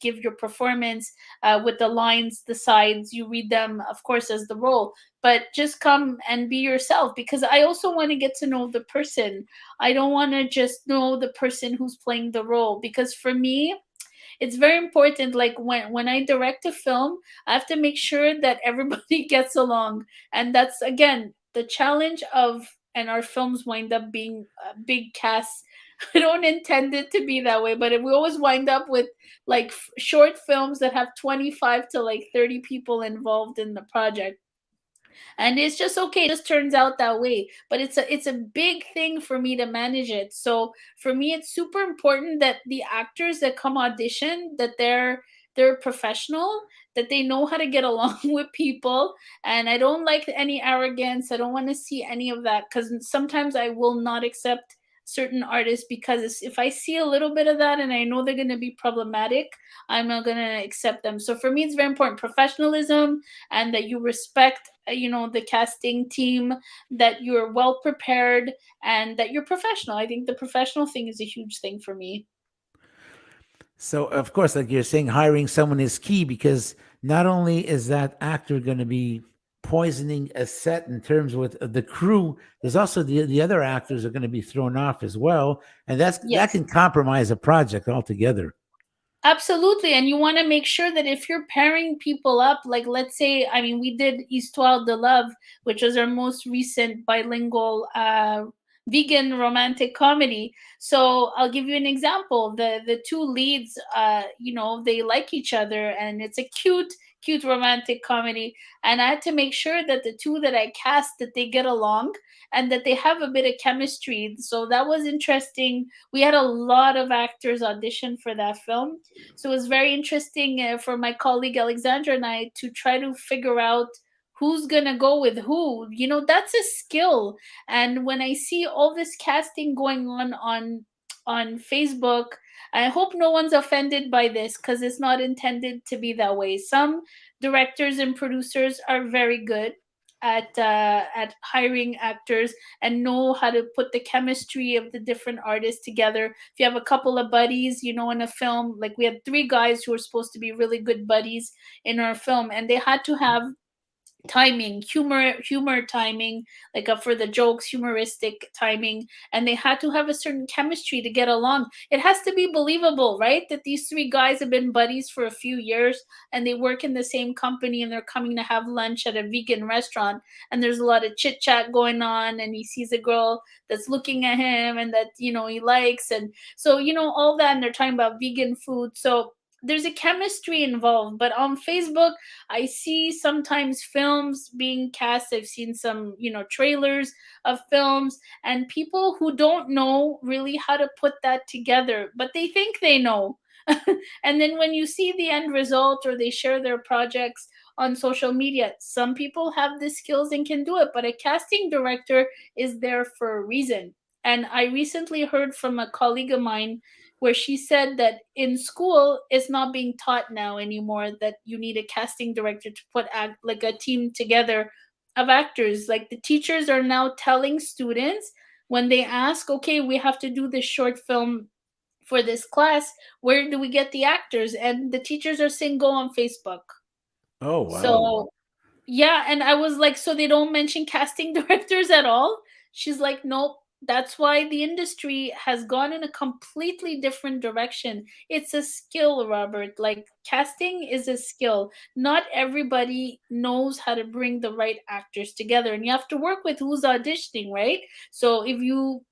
give your performance with the lines, the sides, you read them, of course, as the role. But just come and be yourself, because I also want to get to know the person. I don't want to just know the person who's playing the role, because for me, it's very important. Like, when I direct a film, I have to make sure that everybody gets along. And that's, again, the challenge of, and our films wind up being big casts. I don't intend it to be that way, but we always wind up with like short films that have 25 to like 30 people involved in the project, and it's just okay, it just turns out that way. But it's a big thing for me to manage it. So for me, it's super important that the actors that come audition, that they're professional, that they know how to get along with people. And I don't like any arrogance. I don't want to see any of that, because sometimes I will not accept certain artists, because if I see a little bit of that and I know they're going to be problematic, I'm not going to accept them. So for me, it's very important, professionalism, and that you respect the casting team, that you're well prepared, and that you're professional. I think the professional thing is a huge thing for me. So, of course, like you're saying, hiring someone is key, because not only is that actor going to be poisoning a set in terms with the crew, there's also the other actors are going to be thrown off as well, and that Yes. can compromise a project altogether. Absolutely. And you want to make sure that if you're pairing people up, like, let's say, I mean, we did Histoire de Love, which was our most recent bilingual vegan romantic comedy. So I'll give you an example. The two leads, they like each other, and it's a cute romantic comedy. And I had to make sure that the two that I cast, that they get along and that they have a bit of chemistry. So that was interesting. We had a lot of actors audition for that film. So it was very interesting for my colleague Alexandra and I to try to figure out who's gonna go with who. That's a skill. And when I see all this casting going on Facebook, I hope no one's offended by this, because it's not intended to be that way. Some directors and producers are very good at hiring actors and know how to put the chemistry of the different artists together. If you have a couple of buddies, in a film, like we had three guys who were supposed to be really good buddies in our film, and they had to have timing, humor timing, like for the jokes, humoristic timing, and they had to have a certain chemistry to get along. It has to be believable, right, that these three guys have been buddies for a few years, and they work in the same company, and they're coming to have lunch at a vegan restaurant, and there's a lot of chit chat going on, and he sees a girl that's looking at him and that he likes, and so all that, and they're talking about vegan food. So there's a chemistry involved. But on Facebook, I see sometimes films being cast. I've seen some, trailers of films, and people who don't know really how to put that together, but they think they know. And then when you see the end result, or they share their projects on social media, some people have the skills and can do it, but a casting director is there for a reason. And I recently heard from a colleague of mine where she said that in school it's not being taught now anymore that you need a casting director to put like a team together of actors. Like the teachers are now telling students, when they ask, okay, we have to do this short film for this class, where do we get the actors? And the teachers are saying, go on Facebook. Oh, wow. So yeah, and I was like, so they don't mention casting directors at all? She's like, nope. That's why the industry has gone in a completely different direction. It's a skill, Robert. Like casting is a skill. Not everybody knows how to bring the right actors together, and you have to work with who's auditioning, right? So if you,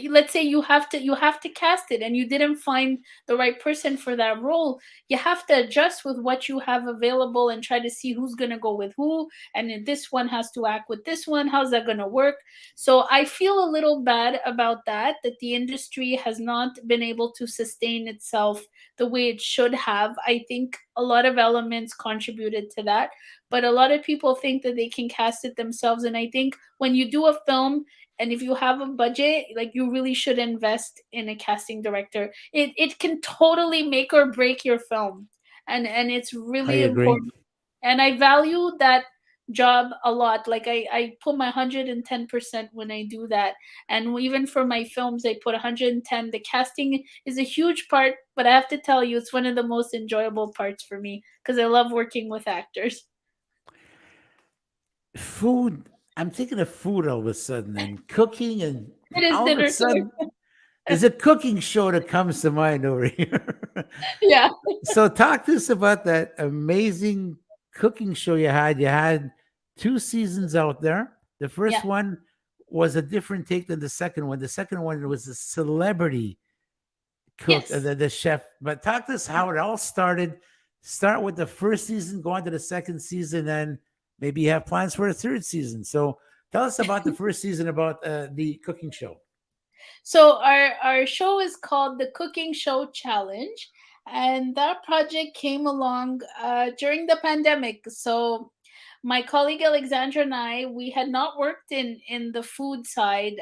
let's say you have to cast it and you didn't find the right person for that role, you have to adjust with what you have available and try to see who's going to go with who, and if this one has to act with this one, how's that going to work? So I feel a little bad about that the industry has not been able to sustain itself the way it should have. I think a lot of elements contributed to that, but a lot of people think that they can cast it themselves. And I think when you do a film, and if you have a budget, like, you really should invest in a casting director. It can totally make or break your film, and it's I really agree. important. And I value that job a lot. Like I put my 110% when I do that, and even for my films I put 110. The casting is a huge part, but I have to tell you, it's one of the most enjoyable parts for me because I love working with actors. Food. I'm thinking of food all of a sudden, and cooking, and It is all of a dinner sudden time. there's a cooking show that comes to mind over here. Yeah. So talk to us about that amazing cooking show you had. You had 2 seasons out there. The first Yeah. one was a different take than the second one. The second one was a celebrity cook, Yes. the chef. But talk to us how it all started. Start with the first season, go on to the second season, and maybe you have plans for a third season. So tell us about the first season, about the cooking show. So our show is called the Cooking Show Challenge, and that project came along during the pandemic. So my colleague Alexandra and I, we had not worked in the food side,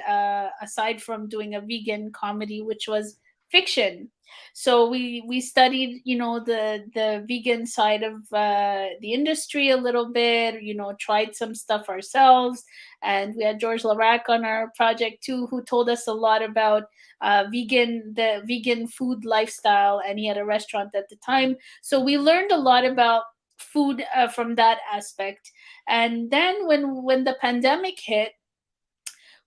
aside from doing a vegan comedy, which was fiction. So we studied, the vegan side of the industry a little bit. Tried some stuff ourselves, and we had George Larac on our project too, who told us a lot about the vegan food lifestyle, and he had a restaurant at the time. So we learned a lot about food from that aspect. And then when the pandemic hit,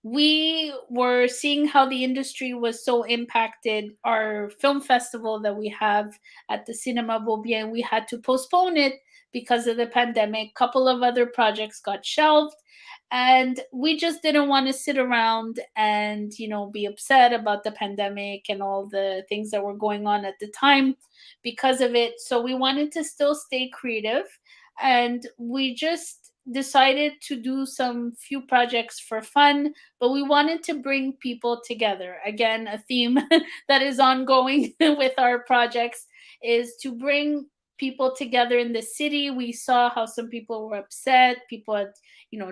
we were seeing how the industry was so impacted. Our film festival that we have at the Cinema Beaubien, we had to postpone it because of the pandemic. A couple of other projects got shelved, and we just didn't want to sit around and be upset about the pandemic and all the things that were going on at the time because of it. So we wanted to still stay creative, and we just decided to do some few projects for fun, but we wanted to bring people together. Again, a theme that is ongoing with our projects is to bring people together in the city. We saw how some people were upset. People had,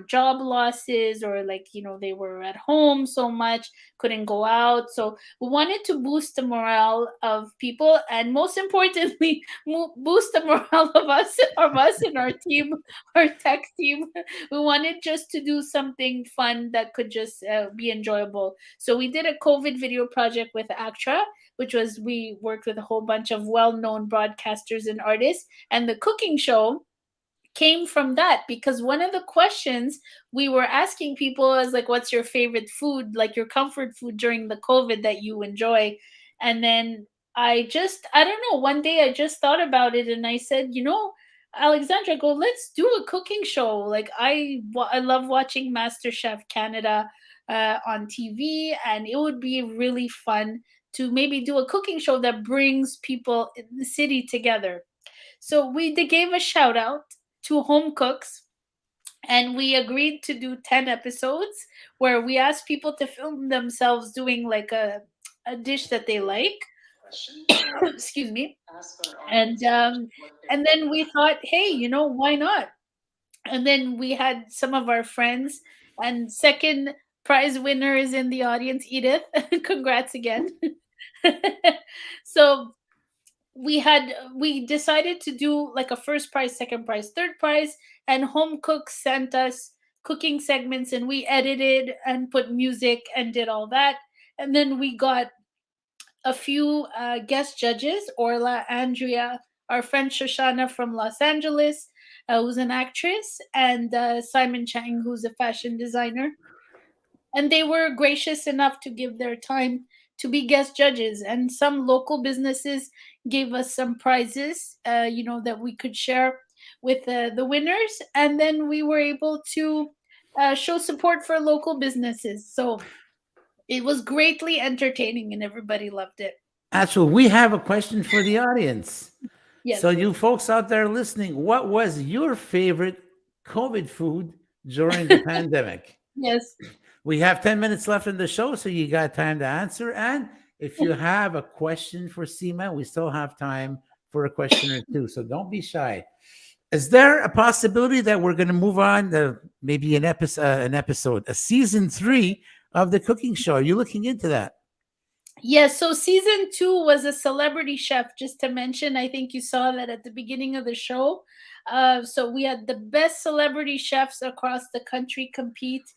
job losses, or like, they were at home so much, couldn't go out. So we wanted to boost the morale of people, and most importantly, boost the morale of us and our team, our tech team. We wanted just to do something fun that could just be enjoyable. So we did a COVID video project with ACTRA, which was, we worked with a whole bunch of well-known broadcasters and artists. And the cooking show came from that, because one of the questions we were asking people was like, what's your favorite food, like your comfort food during the COVID that you enjoy? And then I don't know, one day I just thought about it and I said, Alexandra, go, let's do a cooking show. Like I love watching MasterChef Canada on TV, and it would be really fun to maybe do a cooking show that brings people in the city together. So they gave a shout out to home cooks, and we agreed to do 10 episodes where we asked people to film themselves doing like a dish that they like. Excuse me. And then we thought, hey, why not? And then we had some of our friends, and second prize winner is in the audience, Edith. Congrats again. So we decided to do like a first prize, second prize, third prize, and home cooks sent us cooking segments, and we edited and put music and did all that. And then we got a few guest judges: Orla, Andrea, our friend Shoshana from Los Angeles, who's an actress, and Simon Chang, who's a fashion designer. And they were gracious enough to give their time to be guest judges. And some local businesses gave us some prizes, that we could share with the winners. And then we were able to show support for local businesses. So it was greatly entertaining and everybody loved it. Actually, we have a question for the audience. Yes. So you folks out there listening, what was your favorite COVID food during the pandemic? Yes. We have 10 minutes left in the show, so you got time to answer. And if you have a question for Seema, we still have time for a question or two. So don't be shy. Is there a possibility that we're going to move on to maybe an episode, a season 3 of the cooking show? Are you looking into that? Yes. So season 2 was a celebrity chef, just to mention. I think you saw that at the beginning of the show. So we had the best celebrity chefs across the country compete,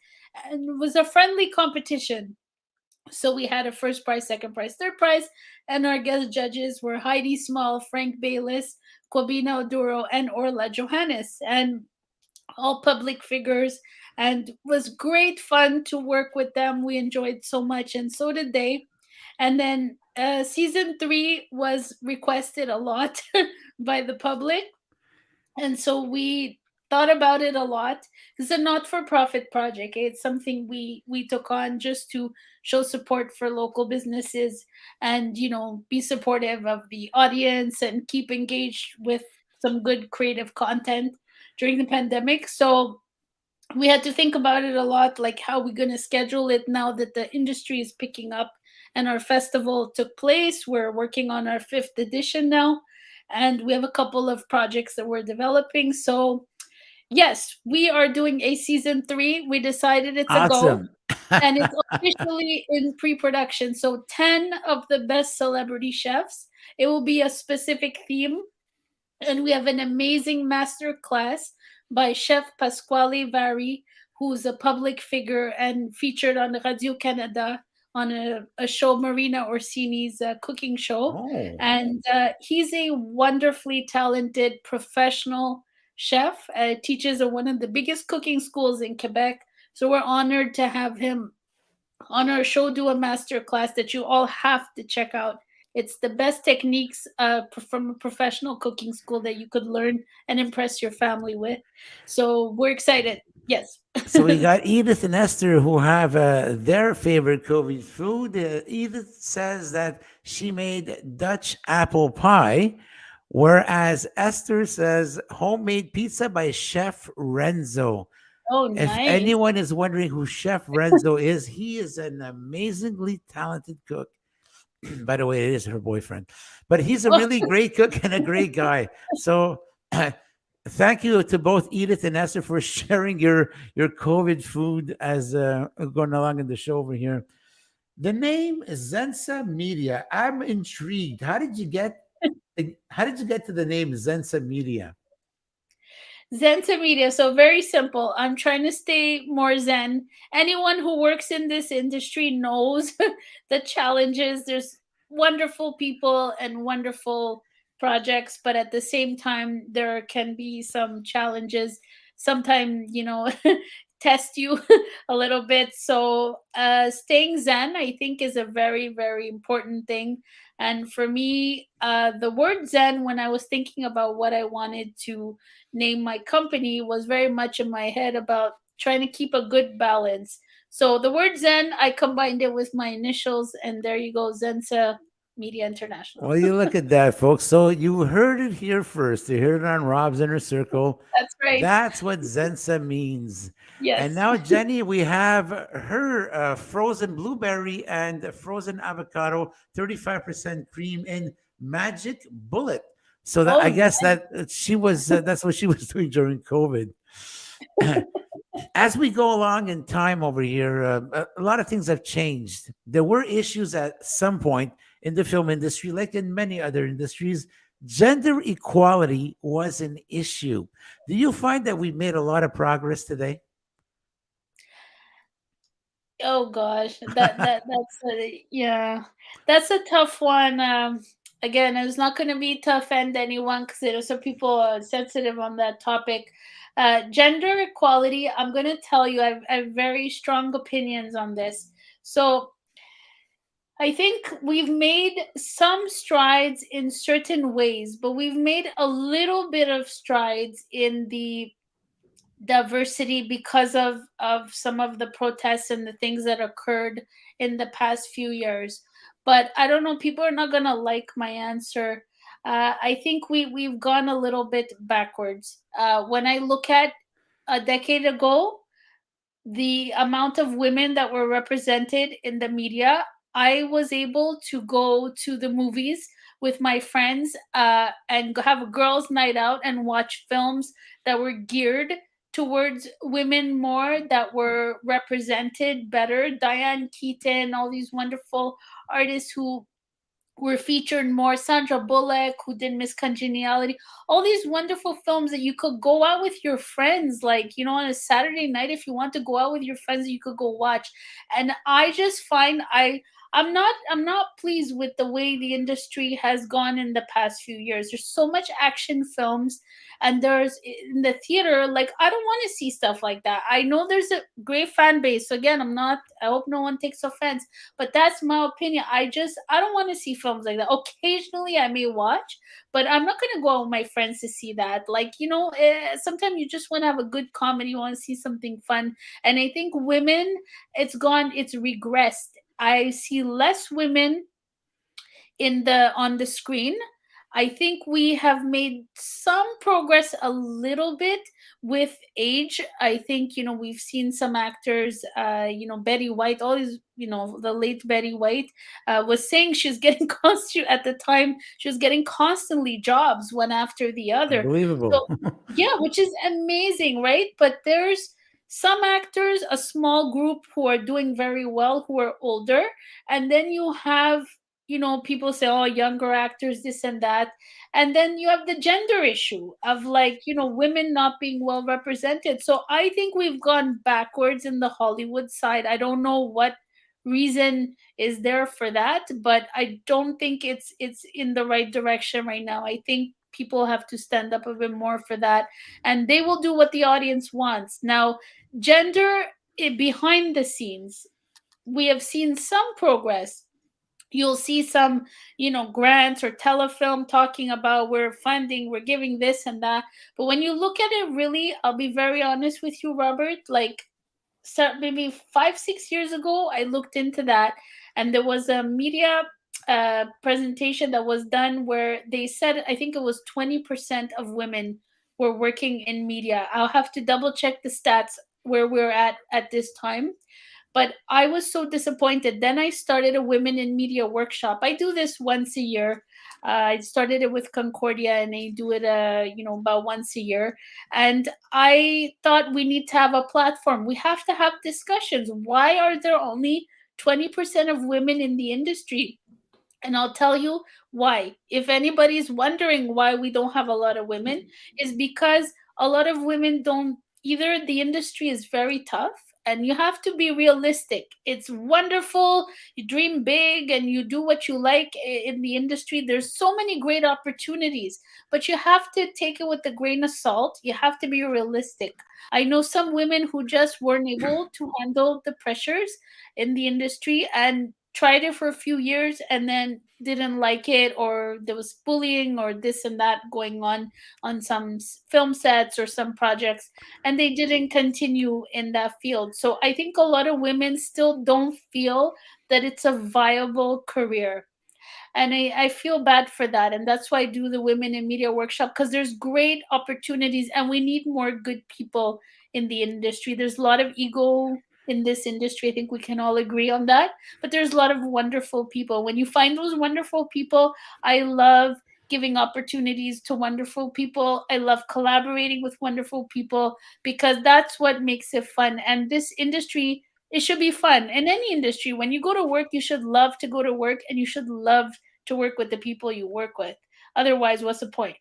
and it was a friendly competition. So we had a first prize, second prize, third prize, and our guest judges were Heidi Small, Frank Bayless, Kobina Oduro, and Orla Johannes, and all public figures. And it was great fun to work with them. We enjoyed so much, and so did they. And then season 3 was requested a lot by the public. And so we thought about it a lot. It's a not-for-profit project. It's something we took on just to show support for local businesses, and be supportive of the audience and keep engaged with some good creative content during the pandemic. So we had to think about it a lot, like how we're going to schedule it now that the industry is picking up and our festival took place. We're working on our 5th edition now, and we have a couple of projects that we're developing. So yes, we are doing a season 3. We decided it's awesome. a go, and it's officially in pre-production. So 10 of the best celebrity chefs. It will be a specific theme, and we have an amazing master class by Chef Pasquale Vari, who's a public figure and featured on Radio Canada on a show, Marina Orsini's cooking show. Oh. And he's a wonderfully talented professional chef, teaches at one of the biggest cooking schools in Quebec. So we're honored to have him on our show, do a master class that you all have to check out. It's the best techniques from a professional cooking school that you could learn and impress your family with. So we're excited. Yes. So we got Edith and Esther who have their favorite COVID food. Edith says that she made Dutch apple pie, whereas Esther says homemade pizza by Chef Renzo. Oh, nice. If anyone is wondering who Chef Renzo is, he is an amazingly talented cook. By the way, it is her boyfriend, but he's a really great cook and a great guy. So thank you to both Edith and Esther for sharing your COVID food as going along in the show over here. The name is Zensa Media. I'm intrigued. How did you get to the name Zensa Media? Zensa Media. So very simple. I'm trying to stay more zen. Anyone who works in this industry knows the challenges. There's wonderful people and wonderful projects, but at the same time there can be some challenges. Sometimes, test you a little bit. So staying zen, I think, is a very, very important thing. And for me, the word zen, when I was thinking about what I wanted to name my company, was very much in my head about trying to keep a good balance. So the word zen, I combined it with my initials, and there you go, Zensa Media International. Well, you look at that, folks. So you heard it here first. You heard it on Rob's Inner Circle. That's right. That's what Zensa means. And Yes. now, Jenny, we have her frozen blueberry and frozen avocado, 35% cream in Magic Bullet. So that Oh, I guess that she was that's what she was doing during COVID. As we go along in time over here, a lot of things have changed. There were issues at some point in the film industry, like in many other industries. Gender equality was an issue. Do you find that we made a lot of progress today? oh gosh, yeah, that's a tough one. Again, it's not going to be to offend anyone because there are some people are sensitive on that topic. Gender equality, I'm going to tell you, I have very strong opinions on this. So I think we've made some strides in certain ways, but we've made a little bit of strides in the diversity because of some of the protests and the things that occurred in the past few years. But I don't know, people are not going to like my answer. I think we've gone a little bit backwards. When I look at a decade ago, the amount of women that were represented in the media, I was able to go to the movies with my friends and have a girls' night out and watch films that were geared towards women more, that were represented better. Diane Keaton, all these wonderful artists who were featured more. Sandra Bullock, who did Miss Congeniality, all these wonderful films that you could go out with your friends, like, on a Saturday night, if you want to go out with your friends, you could go watch. And I just find I'm not pleased with the way the industry has gone in the past few years. There's so much action films, and there's in the theater, like, I don't want to see stuff like that. I know there's a great fan base. So again, I hope no one takes offense, but that's my opinion. I don't want to see films like that. Occasionally I may watch, but I'm not going to go out with my friends to see that. Like, sometimes you just want to have a good comedy, you want to see something fun. And I think women, it's regressed. I see less women on the screen. I think we have made some progress a little bit with age. I think, we've seen some actors, Betty White, all these, the late Betty White was saying she's getting at the time, she was getting constantly jobs one after the other. Unbelievable. So, yeah, which is amazing, right? But there's some actors, a small group, who are doing very well, who are older. And then you have, people say, oh, younger actors, this and that. And then you have the gender issue of, like, women not being well represented. So I think we've gone backwards in the Hollywood side. I don't know what reason is there for that, but I don't think it's in the right direction right now. I think people have to stand up a bit more for that, and they will do what the audience wants. Now, gender, behind the scenes, we have seen some progress. You'll see some, grants or telefilm talking about, we're giving this and that. But when you look at it, really, I'll be very honest with you, Robert, like, maybe 5-6 years ago, I looked into that, and there was a media presentation that was done where they said, I think it was 20% of women were working in media. I'll have to double check the stats where we're at this time. But I was so disappointed. Then I started a women in media workshop. I do this once a year. I started it with Concordia, and I do it, about once a year. And I thought we need to have a platform. We have to have discussions. Why are there only 20% of women in the industry? And I'll tell you why. If anybody's wondering why we don't have a lot of women, is because a lot of women don't, either the industry is very tough, and you have to be realistic. It's wonderful, you dream big and you do what you like in the industry. There's so many great opportunities, but you have to take it with a grain of salt. You have to be realistic. I know some women who just weren't able to handle the pressures in the industry and tried it for a few years and then didn't like it, or there was bullying or this and that going on some film sets or some projects, and they didn't continue in that field. So I think a lot of women still don't feel that it's a viable career, and I feel bad for that. And that's why I do the Women in Media workshop, because there's great opportunities and we need more good people in the industry. There's a lot of ego in this industry. I think we can all agree on that. But there's a lot of wonderful people. When you find those wonderful people, I love giving opportunities to wonderful people. I love collaborating with wonderful people, because that's what makes it fun. And this industry, it should be fun. In any industry, when you go to work, you should love to go to work, and you should love to work with the people you work with. Otherwise, what's the point?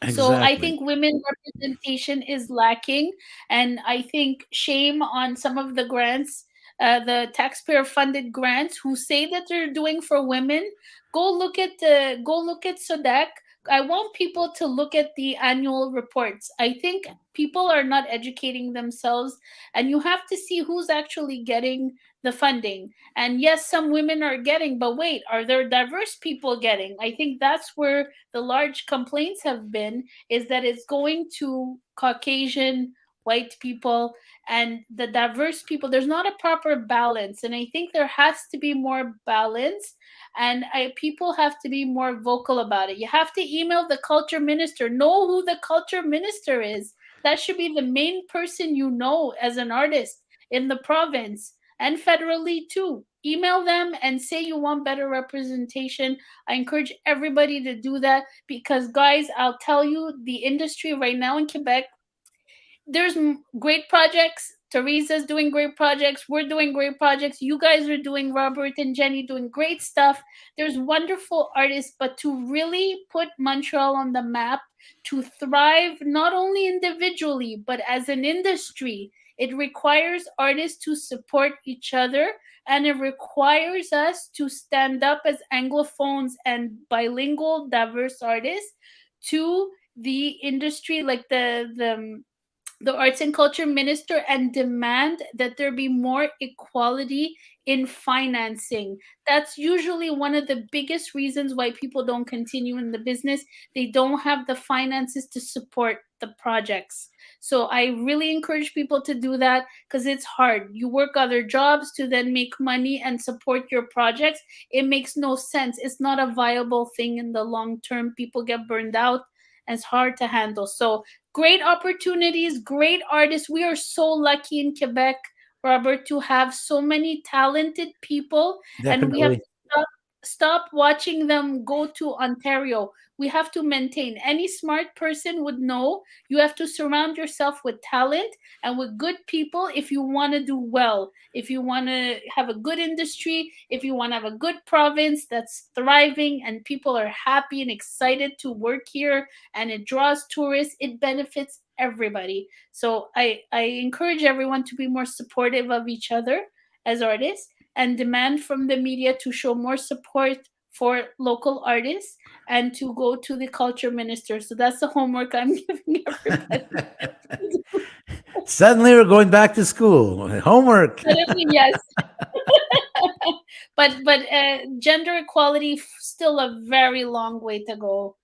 So I Exactly. think women representation is lacking, and I think shame on some of the grants, the taxpayer-funded grants, who say that they're doing for women. Go look at SODEC. I want people to look at the annual reports. I think people are not educating themselves, and you have to see who's actually getting the funding. And yes, some women are getting, but wait, are there diverse people getting? I think that's where the large complaints have been, is that it's going to Caucasian white people, and the diverse people, there's not a proper balance. And I think there has to be more balance, and people have to be more vocal about it. You have to email the culture minister, know who the culture minister is. That should be the main person you know as an artist in the province and federally too. Email them and say you want better representation. I encourage everybody to do that, because, guys, I'll tell you, the industry right now in Quebec, there's great projects. Teresa's doing great projects. We're doing great projects. You guys are doing, Robert and Jenny, doing great stuff. There's wonderful artists, but to really put Montreal on the map, to thrive not only individually, but as an industry, it requires artists to support each other, and it requires us to stand up as Anglophones and bilingual, diverse artists to the industry, like the arts and culture minister, and demand that there be more equality in financing. That's usually one of the biggest reasons why people don't continue in the business. They don't have the finances to support the projects. So I really encourage people to do that, because it's hard. You work other jobs to then make money and support your projects. It makes no sense. It's not a viable thing in the long term. People get burned out, and it's hard to handle. So great opportunities, great artists. We are so lucky in Quebec, Robert, to have so many talented people, and we have Definitely. to stop watching them go to Ontario. We have to maintain. Any smart person would know you have to surround yourself with talent and with good people if you want to do well, if you want to have a good industry, if you want to have a good province that's thriving and people are happy and excited to work here, and it draws tourists, it benefits everybody. So I encourage everyone to be more supportive of each other as artists, and demand from the media to show more support for local artists, and to go to the culture minister. So that's the homework I'm giving everybody. Suddenly we're going back to school. Homework. Suddenly, yes. But gender equality, still a very long way to go.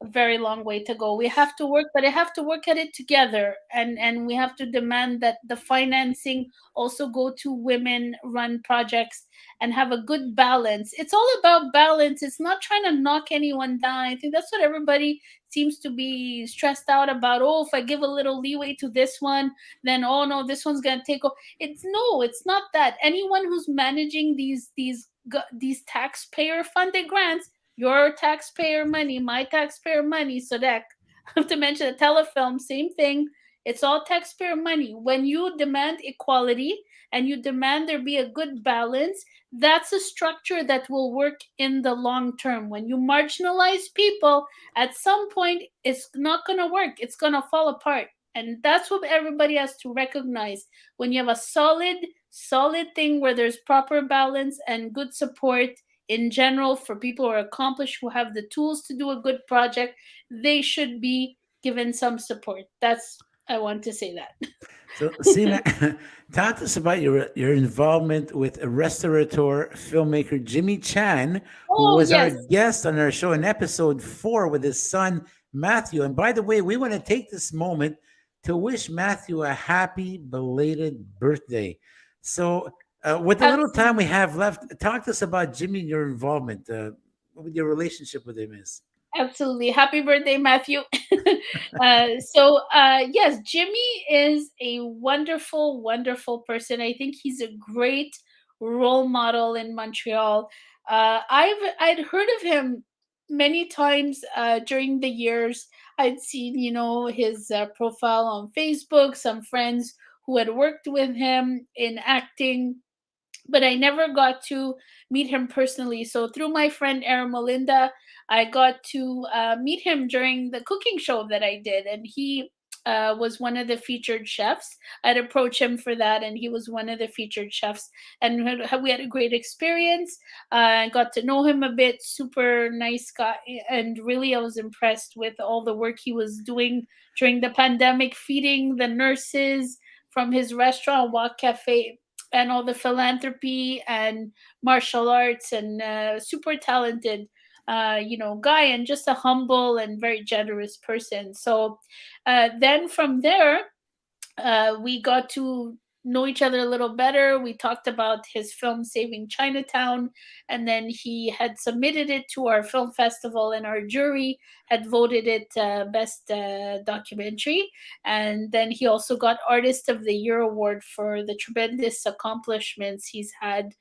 A very long way to go. We have to work, but I have to work at it together, and we have to demand that the financing also go to women run projects, and have a good balance. It's all about balance. It's not trying to knock anyone down. I think that's what everybody seems to be stressed out about. Oh, if I give a little leeway to this one, then, oh no, this one's gonna take over. It's No, it's not that. Anyone who's managing these taxpayer funded grants, your taxpayer money, my taxpayer money, so that I have to mention the telefilm, same thing. It's all taxpayer money. When you demand equality and you demand there be a good balance, that's a structure that will work in the long term. When you marginalize people, at some point, it's not going to work. It's going to fall apart. And that's what everybody has to recognize. When you have a solid thing where there's proper balance and good support in general for people who are accomplished, who have the tools to do a good project, they should be given some support. That's, I want to say that. So, Seema, talk to us about your involvement with a restaurateur filmmaker Jimmy Chan, who Oh was our yes. guest on our show in episode 4 with his son Matthew. And by the way, we want to take this moment to wish Matthew a happy belated birthday. So, with the little time we have left, talk to us about Jimmy and your involvement, what your relationship with him is. Absolutely. Happy birthday, Matthew. Yes, Jimmy is a wonderful, wonderful person. I think he's a great role model in Montreal. I'd heard of him many times during the years. I'd seen, his profile on Facebook, some friends who had worked with him in acting, but I never got to meet him personally. So through my friend Erin Melinda, I got to meet him during the cooking show that I did, and he was one of the featured chefs. I'd approach him for that, and he was one of the featured chefs, and we had a great experience. I got to know him a bit. Super nice guy, and really, I was impressed with all the work he was doing during the pandemic, feeding the nurses from his restaurant Walk Cafe, and all the philanthropy and martial arts, and super talented guy, and just a humble and very generous person. So then from there, we got to know each other a little better. We talked about his film Saving Chinatown, and then he had submitted it to our film festival, and our jury had voted it best documentary. And then he also got Artist of the Year award for the tremendous accomplishments he's had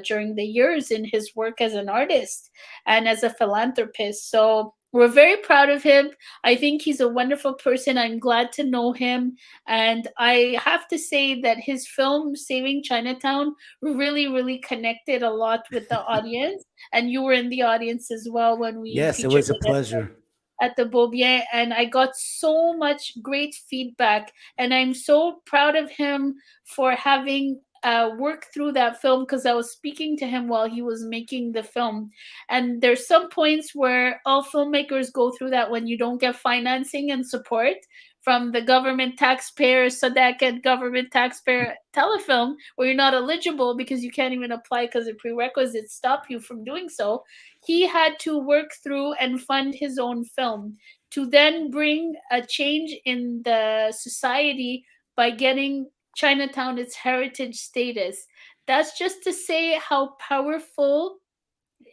during the years in his work as an artist and as a philanthropist. So we're very proud of him. I think he's a wonderful person. I'm glad to know him. And I have to say that his film, Saving Chinatown, really, really connected a lot with the audience. And you were in the audience as well when we Yes, it featured was a it pleasure. at the Bobier, and I got so much great feedback. And I'm so proud of him for having worked through that film, because I was speaking to him while he was making the film. And there's some points where all filmmakers go through that when you don't get financing and support from the government taxpayer, SADC and government taxpayer telefilm, where you're not eligible because you can't even apply because the prerequisites stop you from doing so. He had to work through and fund his own film to then bring a change in the society by getting Chinatown its heritage status. That's just to say how powerful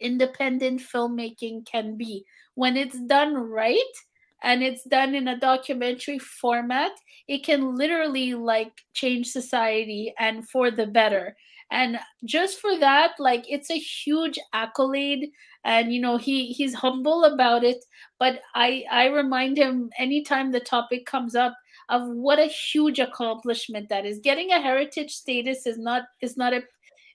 independent filmmaking can be when it's done right, and it's done in a documentary format. It can literally like change society and for the better. And just for that, like, it's a huge accolade. And he's humble about it, but I remind him anytime the topic comes up of what a huge accomplishment that is. Getting a heritage status is not a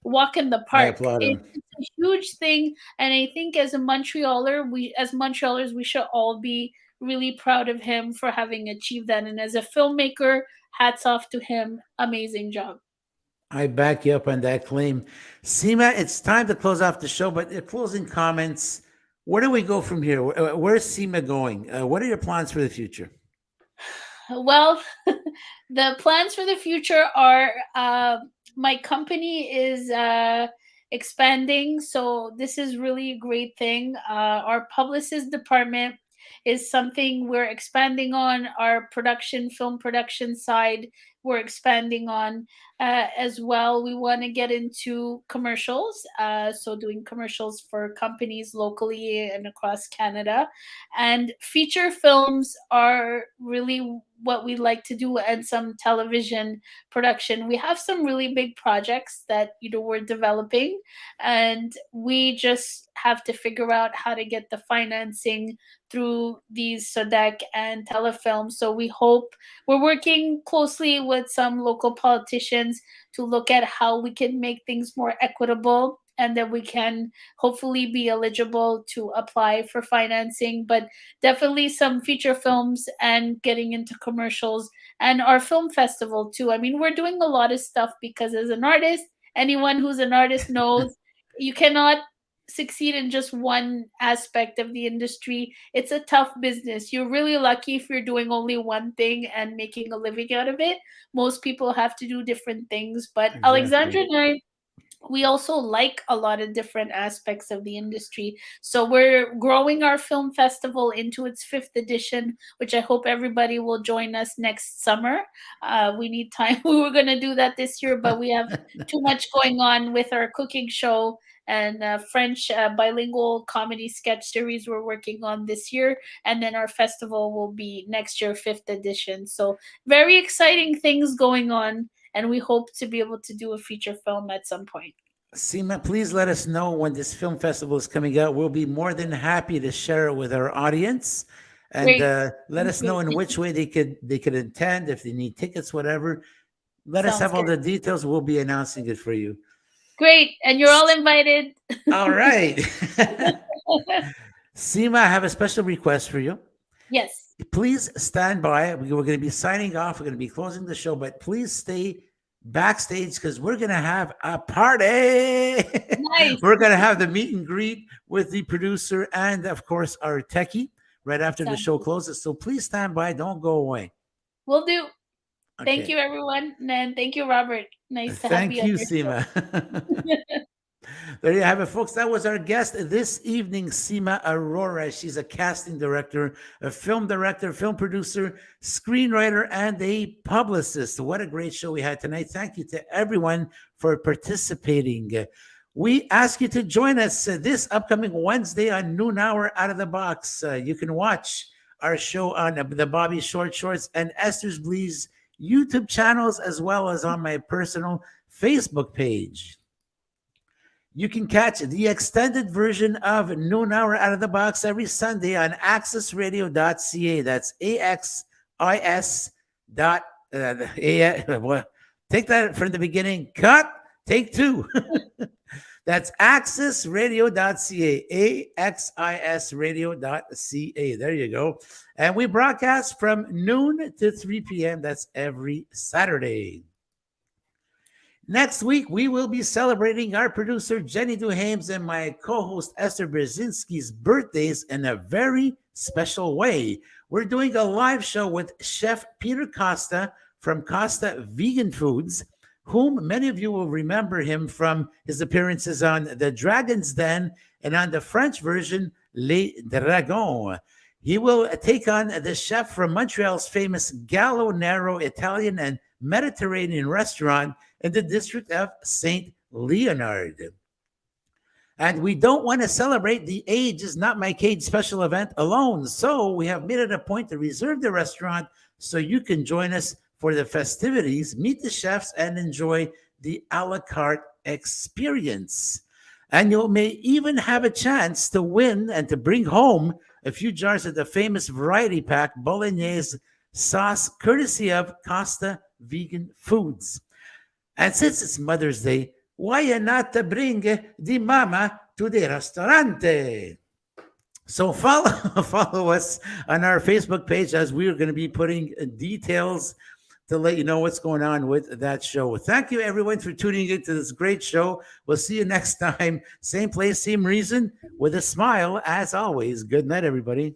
walk in the I park. applaud him. It's a huge thing, and I think as Montrealers, we should all be really proud of him for having achieved that. And as a filmmaker, hats off to him. Amazing job. I back you up on that claim. Seema, it's time to close off the show, but closing comments. Where do we go from here? Where's Seema going? What are your plans for the future? Well, the plans for the future are, my company is expanding. So this is really a great thing. Our publicist department is something we're expanding on. Our film production side, we're expanding on as well. We want to get into commercials, so doing commercials for companies locally and across Canada. And feature films are really what we like to do, and some television production. We have some really big projects that we're developing, and we just have to figure out how to get the financing through these SODEC and telefilms. So we're working closely with some local politicians to look at how we can make things more equitable and then we can hopefully be eligible to apply for financing. But definitely some feature films and getting into commercials, and our film festival too. I mean, we're doing a lot of stuff because as an artist, anyone who's an artist knows you cannot succeed in just one aspect of the industry. It's a tough business. You're really lucky if you're doing only one thing and making a living out of it. Most people have to do different things, but Alexandra and I, we also like a lot of different aspects of the industry. So we're growing our film festival into its 5th edition, which I hope everybody will join us next summer. We need time. We were going to do that this year, but we have too much going on with our cooking show and French bilingual comedy sketch series we're working on this year. And then our festival will be next year, 5th edition. So very exciting things going on. And we hope to be able to do a feature film at some point. Seema, please let us know when this film festival is coming out. We'll be more than happy to share it with our audience, and let us know in which way they could attend, if they need tickets, whatever. Let us have all the details. We'll be announcing it for you. Great, and you're all invited. All right. Seema, I have a special request for you. Yes. Please stand by. We're going to be signing off. We're going to be closing the show, but please stay backstage because we're going to have a party. Nice. We're going to have the meet and greet with the producer and, of course, our techie right after the show closes. So please stand by. Don't go away. Will do. Okay. Thank you, everyone. And thank you, Robert. Nice to have you. Thank you, Seema. There you have it, folks. That was our guest this evening, Seema Arora. She's a casting director, a film director, film producer, screenwriter, and a publicist. What a great show we had tonight. Thank you to everyone for participating. We ask you to join us this upcoming Wednesday on noon hour Out of the Box. You can watch our show on the Bobby Short Shorts and Esther's Bleeze YouTube channels, as well as on my personal Facebook page. You can catch the extended version of Noon Hour Out of the Box every Sunday on accessradio.ca. That's AXIS dot take that from the beginning. Cut. Take 2. That's accessradio.ca. AXISradio.ca. There you go. And we broadcast from noon to 3 p.m. That's every Saturday. Next week, we will be celebrating our producer, Jenny DuHaime's, and my co-host, Esther Brzezinski's birthdays in a very special way. We're doing a live show with Chef Peter Costa from Costa Vegan Foods, whom many of you will remember him from his appearances on The Dragon's Den and on the French version, Les Dragons. He will take on the chef from Montreal's famous Gallo Nero Italian and Mediterranean restaurant in the district of St. Leonard. And we don't want to celebrate the Age is Not My Cage special event alone. So we have made it a point to reserve the restaurant so you can join us for the festivities, meet the chefs, and enjoy the a la carte experience. And you may even have a chance to win and to bring home a few jars of the famous variety pack Bolognese sauce, courtesy of Costa Vegan Foods. And since it's Mother's Day, why not bring the mama to the restaurante? So follow us on our Facebook page, as we are going to be putting details to let you know what's going on with that show. Thank you, everyone, for tuning into this great show. We'll see you next time. Same place, same reason, with a smile, as always. Good night, everybody.